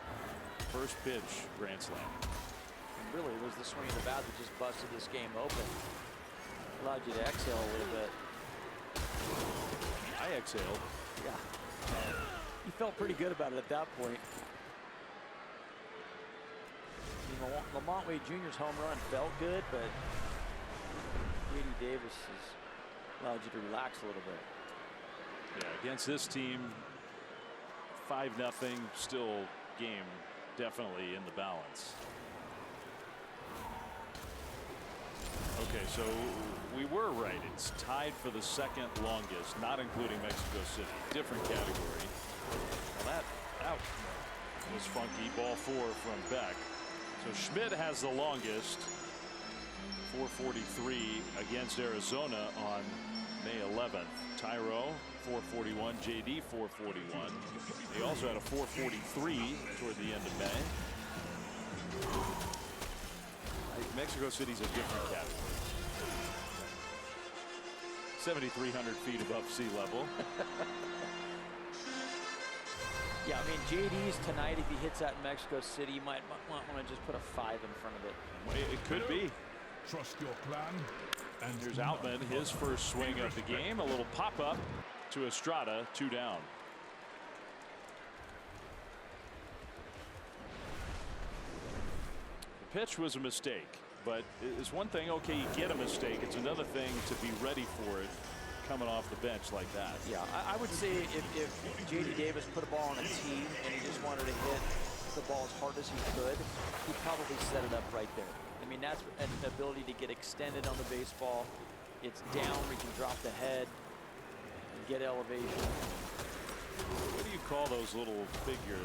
First pitch, grand slam. And really, it was the swing of the bat that just busted this game open. Allowed you to exhale a little bit. I exhaled. Yeah. You felt pretty good about it at that point. I mean, Lamont Wade Jr.'s home run felt good, but J.D. Davis has allowed you to relax a little bit. Yeah, against this team, 5-0, still game definitely in the balance. Okay, so we were right. It's tied for the second longest, not including Mexico City. Different category. Well, that out was funky. Ball 4 from Beck. So Schmidt has the longest. 443 against Arizona on May 11th. Tyro 441, JD 441. They also had a 443 toward the end of May. Mexico City's a different category. 7,300 feet above sea level. Yeah, I mean, JD's tonight, if he hits that in Mexico City, you might want to just put a 5 in front of it. It could be. Trust your plan. And here's Outman, his first swing of the game. A little pop-up to Estrada, 2 down. The pitch was a mistake, but it's one thing, okay, you get a mistake. It's another thing to be ready for it coming off the bench like that. Yeah, I would say if J.D. Davis put a ball on a tee and he just wanted to hit the ball as hard as he could, he'd probably set it up right there. I mean, that's an ability to get extended on the baseball. It's down where you can drop the head and get elevation. What do you call those little figures?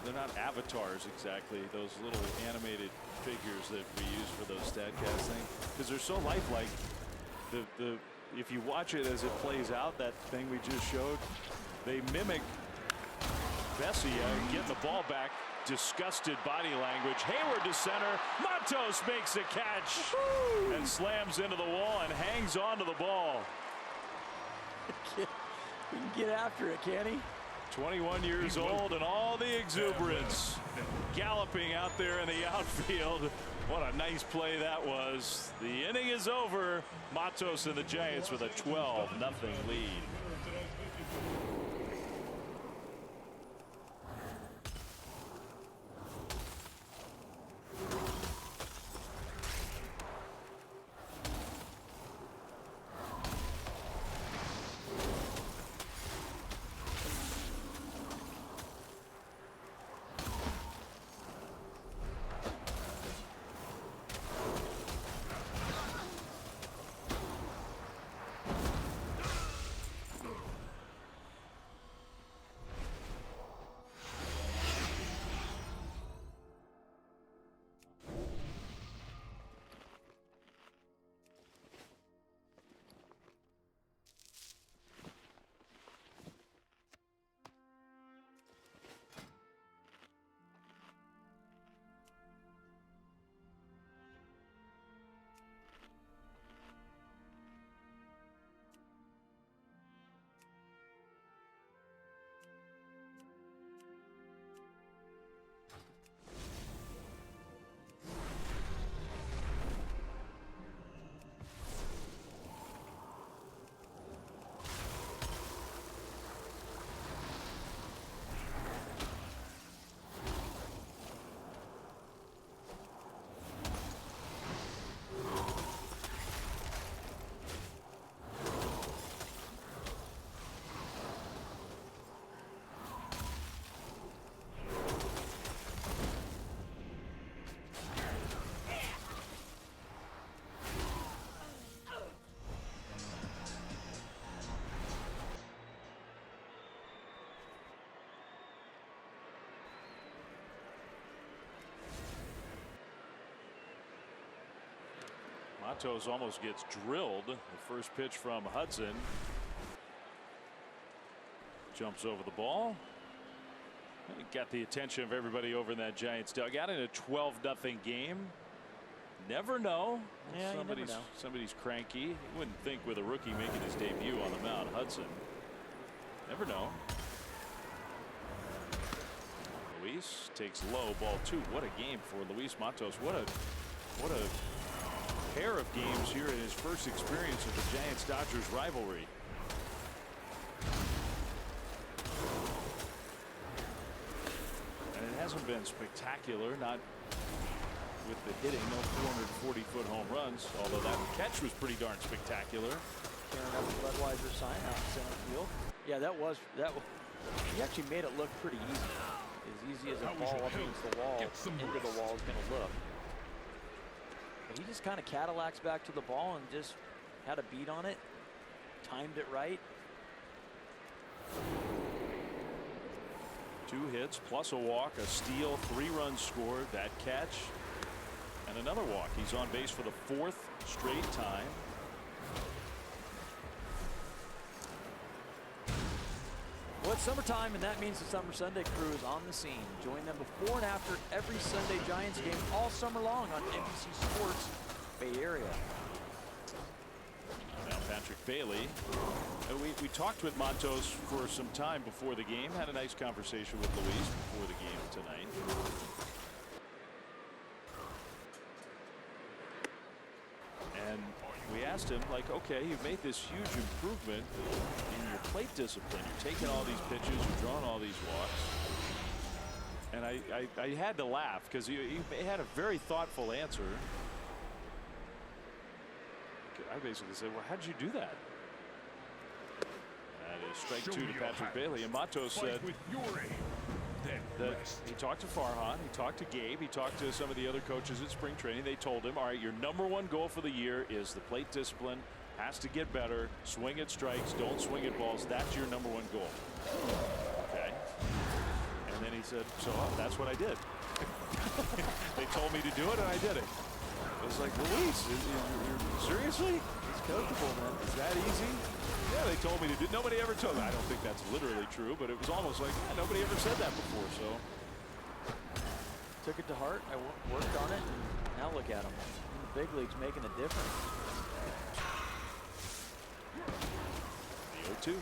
They're not avatars exactly. Those little animated figures that we use for those StatCast things, because they're so lifelike. If you watch it as it plays out, that thing we just showed, they mimic Vesia getting the ball back. Disgusted body language. Hayward to center. Matos makes the catch and slams into the wall and hangs on to the ball. He can get after it, can he? 21 years old and all the exuberance. Galloping out there in the outfield. What a nice play that was. The inning is over. Matos and the Giants with a 12-0 lead. Matos almost gets drilled. The first pitch from Hudson. Jumps over the ball. Got the attention of everybody over in that Giants dugout in a 12-0 game. Never know. Yeah, you never know. Somebody's cranky. You wouldn't think with a rookie making his debut on the mound, Hudson. Never know. Luis takes low, ball 2. What a game for Luis Matos. What a pair of games here in his first experience of the Giants-Dodgers rivalry. And it hasn't been spectacular, not with the hitting, no 440-foot home runs, although that catch was pretty darn spectacular. Tearing up the Budweiser sign out in center field. Yeah, that was he actually made it look pretty easy. As easy as a ball up against the wall, into the wall is going to look. But he just kind of Cadillacs back to the ball and just had a beat on it, timed it right. 2 hits plus a walk, a steal, 3 runs scored, that catch, and another walk. He's on base for the 4th straight time. Well, it's summertime, and that means the Summer Sunday crew is on the scene. Join them before and after every Sunday Giants game all summer long on NBC Sports Bay Area. Now Patrick Bailey. We talked with Matos for some time before the game. Had a nice conversation with Luis before the game tonight. And we asked him, like, okay, you've made this huge improvement in your plate discipline. You're taking all these pitches, you're drawing all these walks. And I had to laugh because he had a very thoughtful answer. I basically said, well, how'd you do that? That is strike 2 to Patrick Bailey. And Matos said that he talked to Farhan, he talked to Gabe, he talked to some of the other coaches at spring training. They told him, all right, your #1 goal for the year is the plate discipline, has to get better, swing at strikes, don't swing at balls. That's your #1 goal. Okay. And then he said, so that's what I did. They told me to do it and I did it. I was like, Luis, seriously? It's coachable, man. Is that easy? Yeah, they told me to do it. Nobody ever told me. I don't think that's literally true, but it was almost like, yeah, nobody ever said that before. So took it to heart. I worked on it, and now look at him in the big leagues making a difference. The 0-2.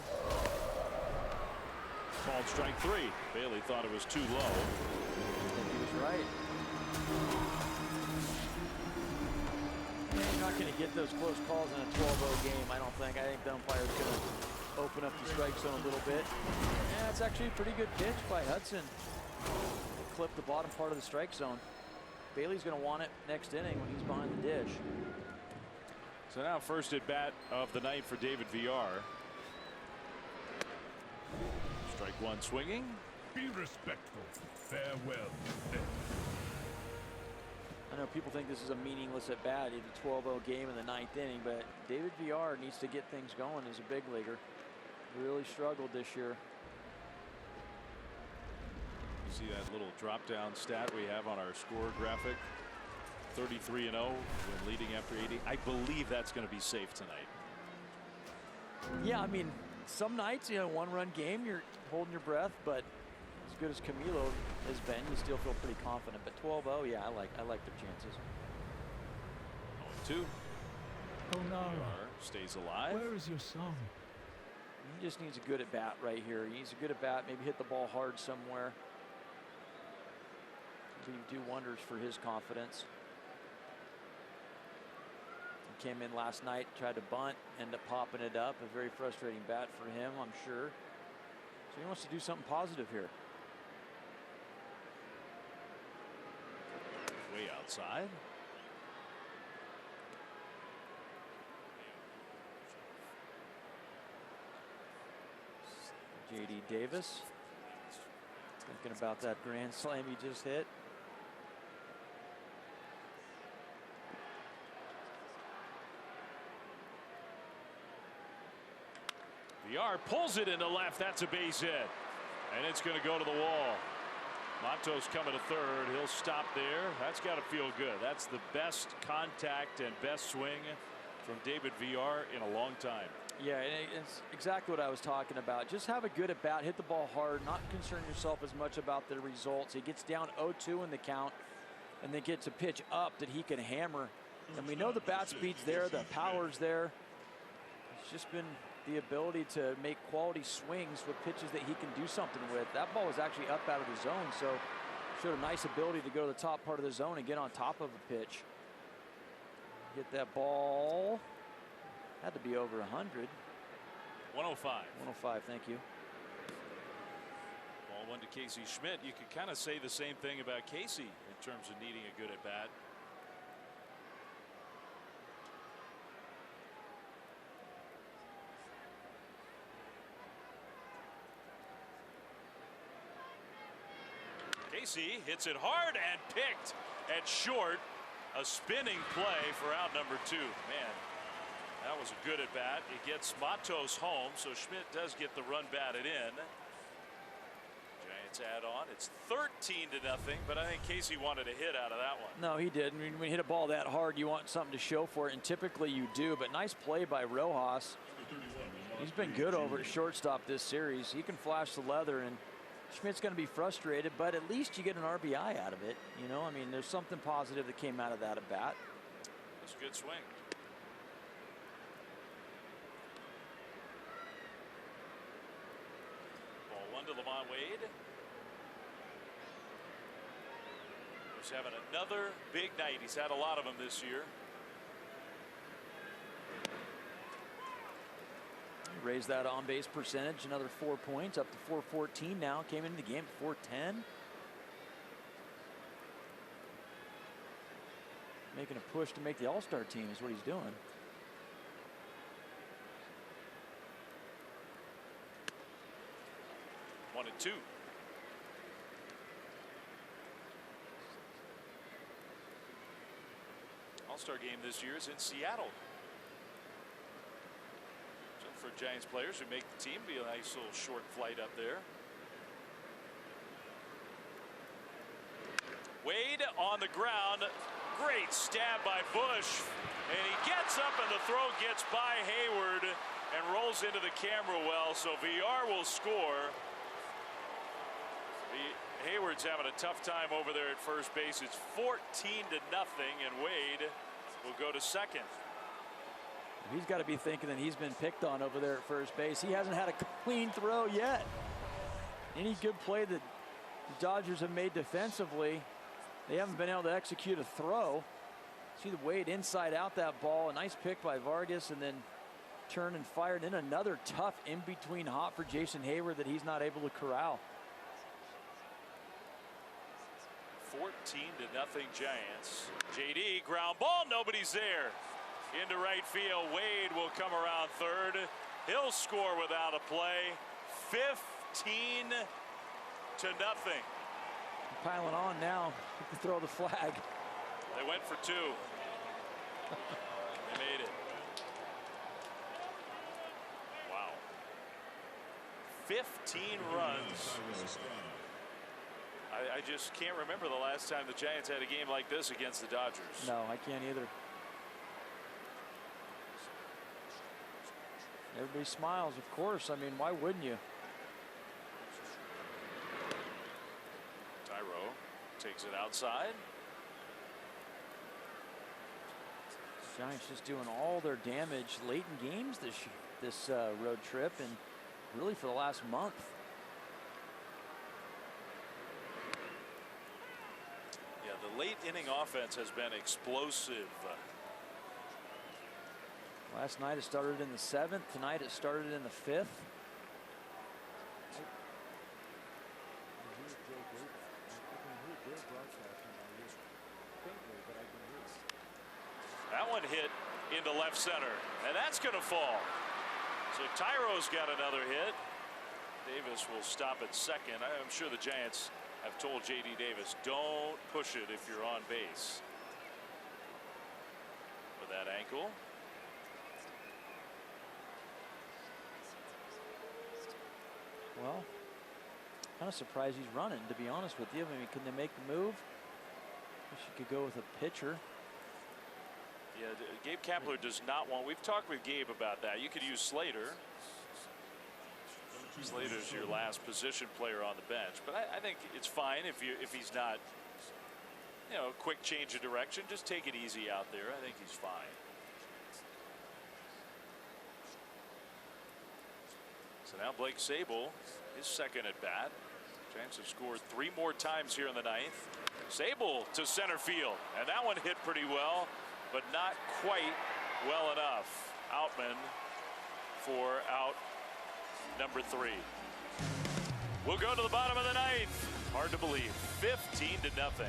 Called strike 3. Bailey thought it was too low. I think he was right. You're not going to get those close calls in a 12-0 game, I don't think. I think the umpire's going to open up the strike zone a little bit. Yeah, it's actually a pretty good pitch by Hudson. Clip the bottom part of the strike zone. Bailey's going to want it next inning when he's behind the dish. So now first at bat of the night for David Villar. Strike 1 swinging. Be respectful. Farewell. I know people think this is a meaningless at bat. He had a 12-0 game in the 9th inning, but David Villar needs to get things going as a big leaguer. Really struggled this year. You see that little drop-down stat we have on our score graphic. 33-0 when leading after 80. I believe that's going to be safe tonight. Yeah, I mean, some nights, you know, 1-run game, you're holding your breath, but as good as Camilo has been, you still feel pretty confident. But 12-0, yeah, I like their chances. 0-2. Oh no. Stays alive. Where is your son? He just needs a good at bat right here. He needs a good at bat, maybe hit the ball hard somewhere. He do wonders for his confidence. He came in last night, tried to bunt, ended up popping it up. A very frustrating bat for him, I'm sure. So he wants to do something positive here. Way outside. J.D. Davis thinking about that grand slam he just hit. Villar pulls it into left. That's a base hit. And it's going to go to the wall. Montos coming to third. He'll stop there. That's got to feel good. That's the best contact and best swing from David Villar in a long time. Yeah, it's exactly what I was talking about. Just have a good at bat, hit the ball hard, not concern yourself as much about the results. He gets down 0-2 in the count and then gets a pitch up that he can hammer. And we know the bat speed's there, the power's there. It's just been the ability to make quality swings with pitches that he can do something with. That ball was actually up out of the zone, so showed a nice ability to go to the top part of the zone and get on top of a pitch. Hit that ball. Had to be over 100. 105. 105, thank you. Ball one to Casey Schmidt. You could kind of say the same thing about Casey in terms of needing a good at bat. Casey hits it hard and picked at short. A spinning play for out number 2. Man, that was a good at bat. It gets Matos home, so Schmidt does get the run batted in. Giants add on. It's 13-0, but I think Casey wanted a hit out of that one. No, he didn't. When you hit a ball that hard, you want something to show for it, and typically you do. But nice play by Rojas. He's been good over at shortstop this series. He can flash the leather, and Schmidt's going to be frustrated, but at least you get an RBI out of it. You know, I mean, there's something positive that came out of that at bat. That's a good swing. Ball one to Lamont Wade. He's having another big night. He's had a lot of them this year. Raised that on base percentage another 4 points, up to 414 now. Came into the game at 410. Making a push to make the All-Star team is what he's doing. One and two. All-Star game this year is in Seattle. For Giants players who make the team, be a nice little short flight up there. Wade on the ground. Great stab by Bush. And he gets up and the throw gets by Hayward and rolls into the camera well. So Villar will score. Hayward's having a tough time over there at first base. It's 14-0 and Wade will go to second. He's got to be thinking that he's been picked on over there at first base. He hasn't had a clean throw yet. Any good play that the Dodgers have made defensively, they haven't been able to execute a throw. See the Wade inside out that ball. A nice pick by Vargas, and then turn and fire. And then another tough in-between hop for Jason Hayward that he's not able to corral. 14-0 Giants. JD ground ball. Nobody's there. Into right field. Wade will come around third. He'll score without a play. 15-0. Piling on now to throw the flag. They went for two. They made it. Wow. 15 runs. I just can't remember the last time the Giants had a game like this against the Dodgers. No, I can't either. Everybody smiles, of course. I mean, why wouldn't you? Tyro takes it outside. Giants just doing all their damage late in games this road trip, and really for the last month. Yeah, the late inning offense has been explosive. Last night it started in the 7th. Tonight it started in the 5th. That one hit into left center, and that's going to fall. So Tyro's got another hit. Davis will stop at second. I'm sure the Giants have told J.D. Davis, don't push it if you're on base. With that ankle. Well, Kind of surprised he's running, to be honest with you. I mean, can they make the move? Wish you could go with a pitcher. Yeah, Gabe Kapler does not want. We've talked with Gabe about that. You could use Slater. Slater's your last position player on the bench, but I think it's fine if he's not, you know, quick change of direction. Just take it easy out there. I think he's fine. So now Blake Sabol, his second at bat. Giants have scored 3 more times here in the 9th. Sabol to center field, and that one hit pretty well, but not quite well enough. Outman for out number 3. We'll go to the bottom of the 9th. Hard to believe. 15-0.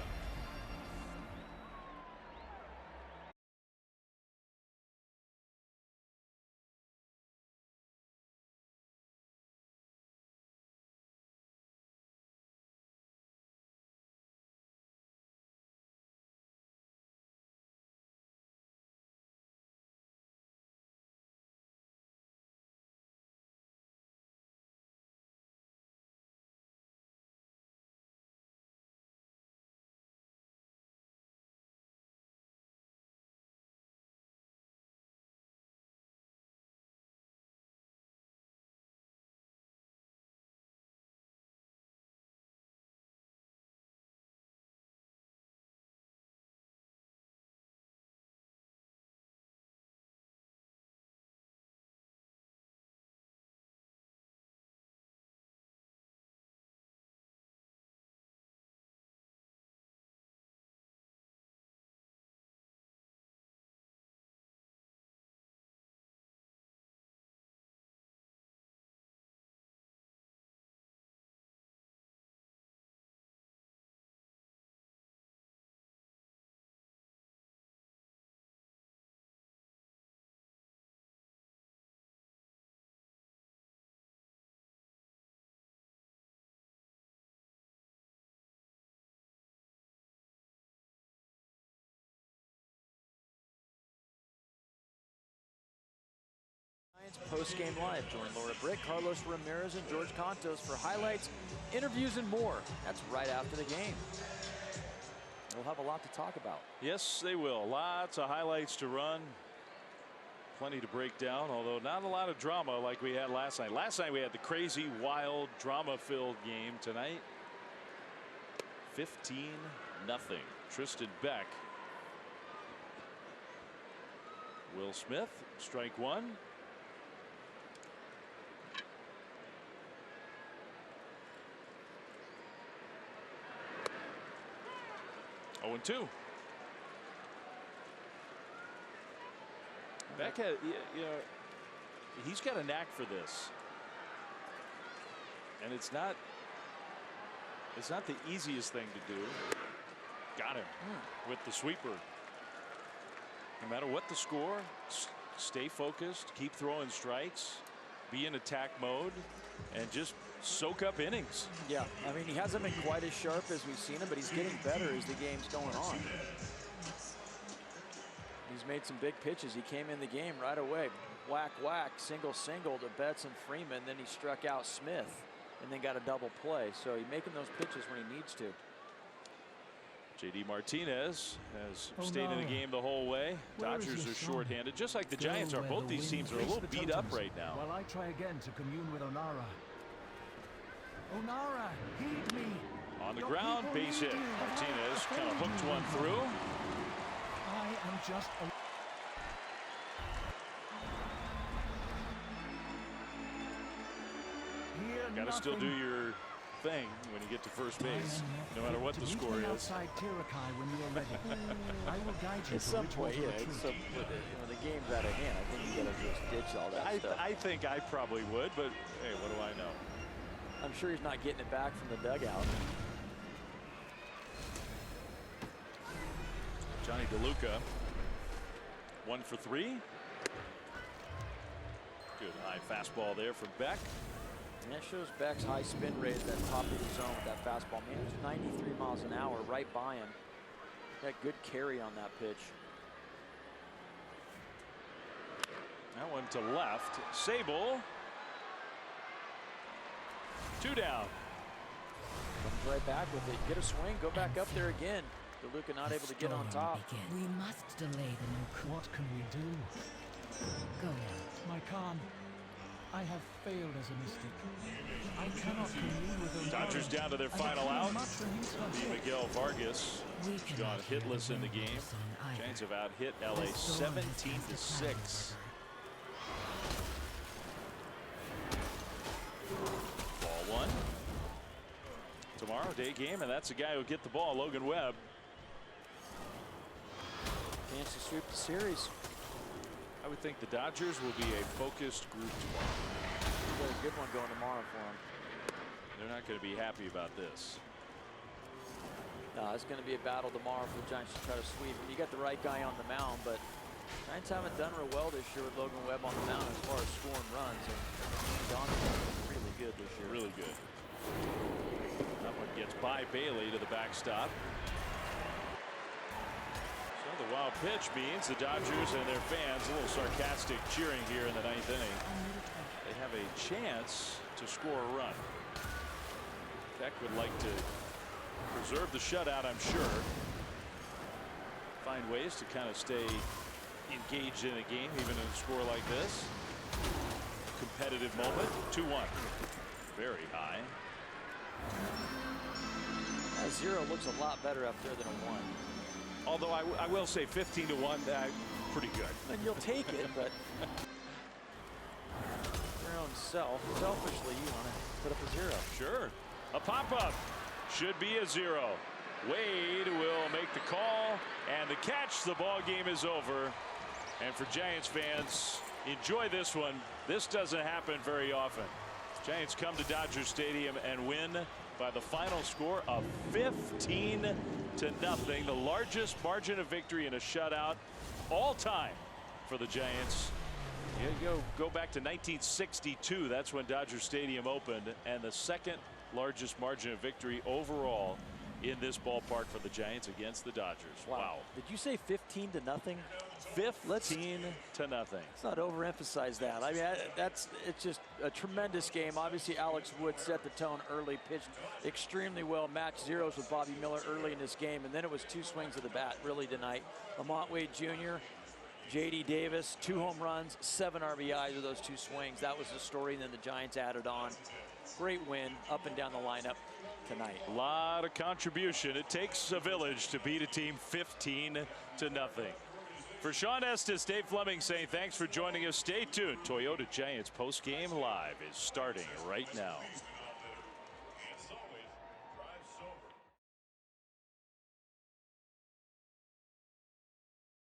Post-game live. Join Laura Brick, Carlos Ramirez, and George Contos for highlights, interviews, and more. That's right after the game. We'll have a lot to talk about. Yes, they will. Lots of highlights to run. Plenty to break down, although not a lot of drama like we had last night. Last night we had the crazy, wild, drama-filled game. Tonight, 15-0. Tristan Beck. Will Smith, strike 1. Oh, and 2. Beck, you know, he's got a knack for this, and it's not the easiest thing to do. Got him with the sweeper. No matter what the score, stay focused, keep throwing strikes, be in attack mode, and just soak up innings. Yeah, I mean, he hasn't been quite as sharp as we've seen him, but he's getting better as the game's going on. He's made some big pitches. He came in the game right away. Whack, whack, single, single to Betts and Freeman. Then he struck out Smith and then got a double play. So he's making those pitches when he needs to. JD Martinez has stayed in the game the whole way. Dodgers are shorthanded, just like the Giants are. Both these teams are a little beat up right now. While I try again to commune with Onara. Onara, heed me. On the ground, base hit. Martinez kind of hooked one through. I am just a... Got to still do your thing when you get to first base, no matter what the score is. Outside when you are ready. I will guide you at some point, yeah. The game's out of hand. I think you got to just ditch all that stuff. I think I probably would, but hey, what do I know? I'm sure he's not getting it back from the dugout. Johnny DeLuca, 1 for 3. Good high fastball there from Beck. And that shows Beck's high spin rate at that top of the zone with that fastball. Man, it was 93 miles an hour right by him. Got good carry on that pitch. That one to left. Sabol. 2 down. right back with it. Get a swing, go back up there again. DeLuca not able to get on top. We must delay the nuke. What can we do? Go on. My Khan, I have failed as a mystic. I cannot commune with Onara. Dodgers down to their And final I out. cannot match when he's hurt. Miguel Vargas We has cannot gone hear hitless the in the rumbles game. on either. Giants have out hit LA The storm has 17 cast to a 6. Ball one. Tomorrow day game, and that's the guy who'll get the ball, Logan Webb. Chance to sweep the series. I would think the Dodgers will be a focused group tomorrow. We've got a good one going tomorrow for them. They're not going to be happy about this. No, it's going to be a battle tomorrow for the Giants to try to sweep. And you got the right guy on the mound, but Giants haven't done real well this year with Logan Webb on the mound as far as scoring runs. And John's been really good this year. Really good. That one gets by Bailey to the backstop. So the wild pitch means the Dodgers and their fans a little sarcastic cheering here in the 9th inning. They have a chance to score a run. Beck would like to preserve the shutout, I'm sure. Find ways to kind of stay engaged in a game, even in a score like this. Competitive moment. 2-1. Very high. A 0 looks a lot better up there than a 1. Although I will say 15 to 1, pretty good. And you'll take it, but your own self, selfishly, you want to put up a 0. Sure. A pop-up should be a 0. Wade will make the call and the catch. The ball game is over. And for Giants fans, enjoy this one. This doesn't happen very often. Giants come to Dodger Stadium and win by the final score of 15-0. The largest margin of victory in a shutout all time for the Giants. You go back to 1962. That's when Dodger Stadium opened, and the second largest margin of victory overall in this ballpark for the Giants against the Dodgers. Wow. Did you say 15-0? 15-0. Let's not overemphasize that. I mean, it's just a tremendous game. Obviously, Alex Wood set the tone early, pitched extremely well, matched zeros with Bobby Miller early in this game, and then it was 2 swings of the bat really tonight. Lamont Wade Jr., J.D. Davis, 2 home runs, 7 RBIs with those 2 swings. That was the story, and then the Giants added on. Great win up and down the lineup tonight. A lot of contribution. It takes a village to beat a team 15-0. For Sean Estes, Dave Fleming saying thanks for joining us. Stay tuned. Toyota Giants postgame live is starting right now.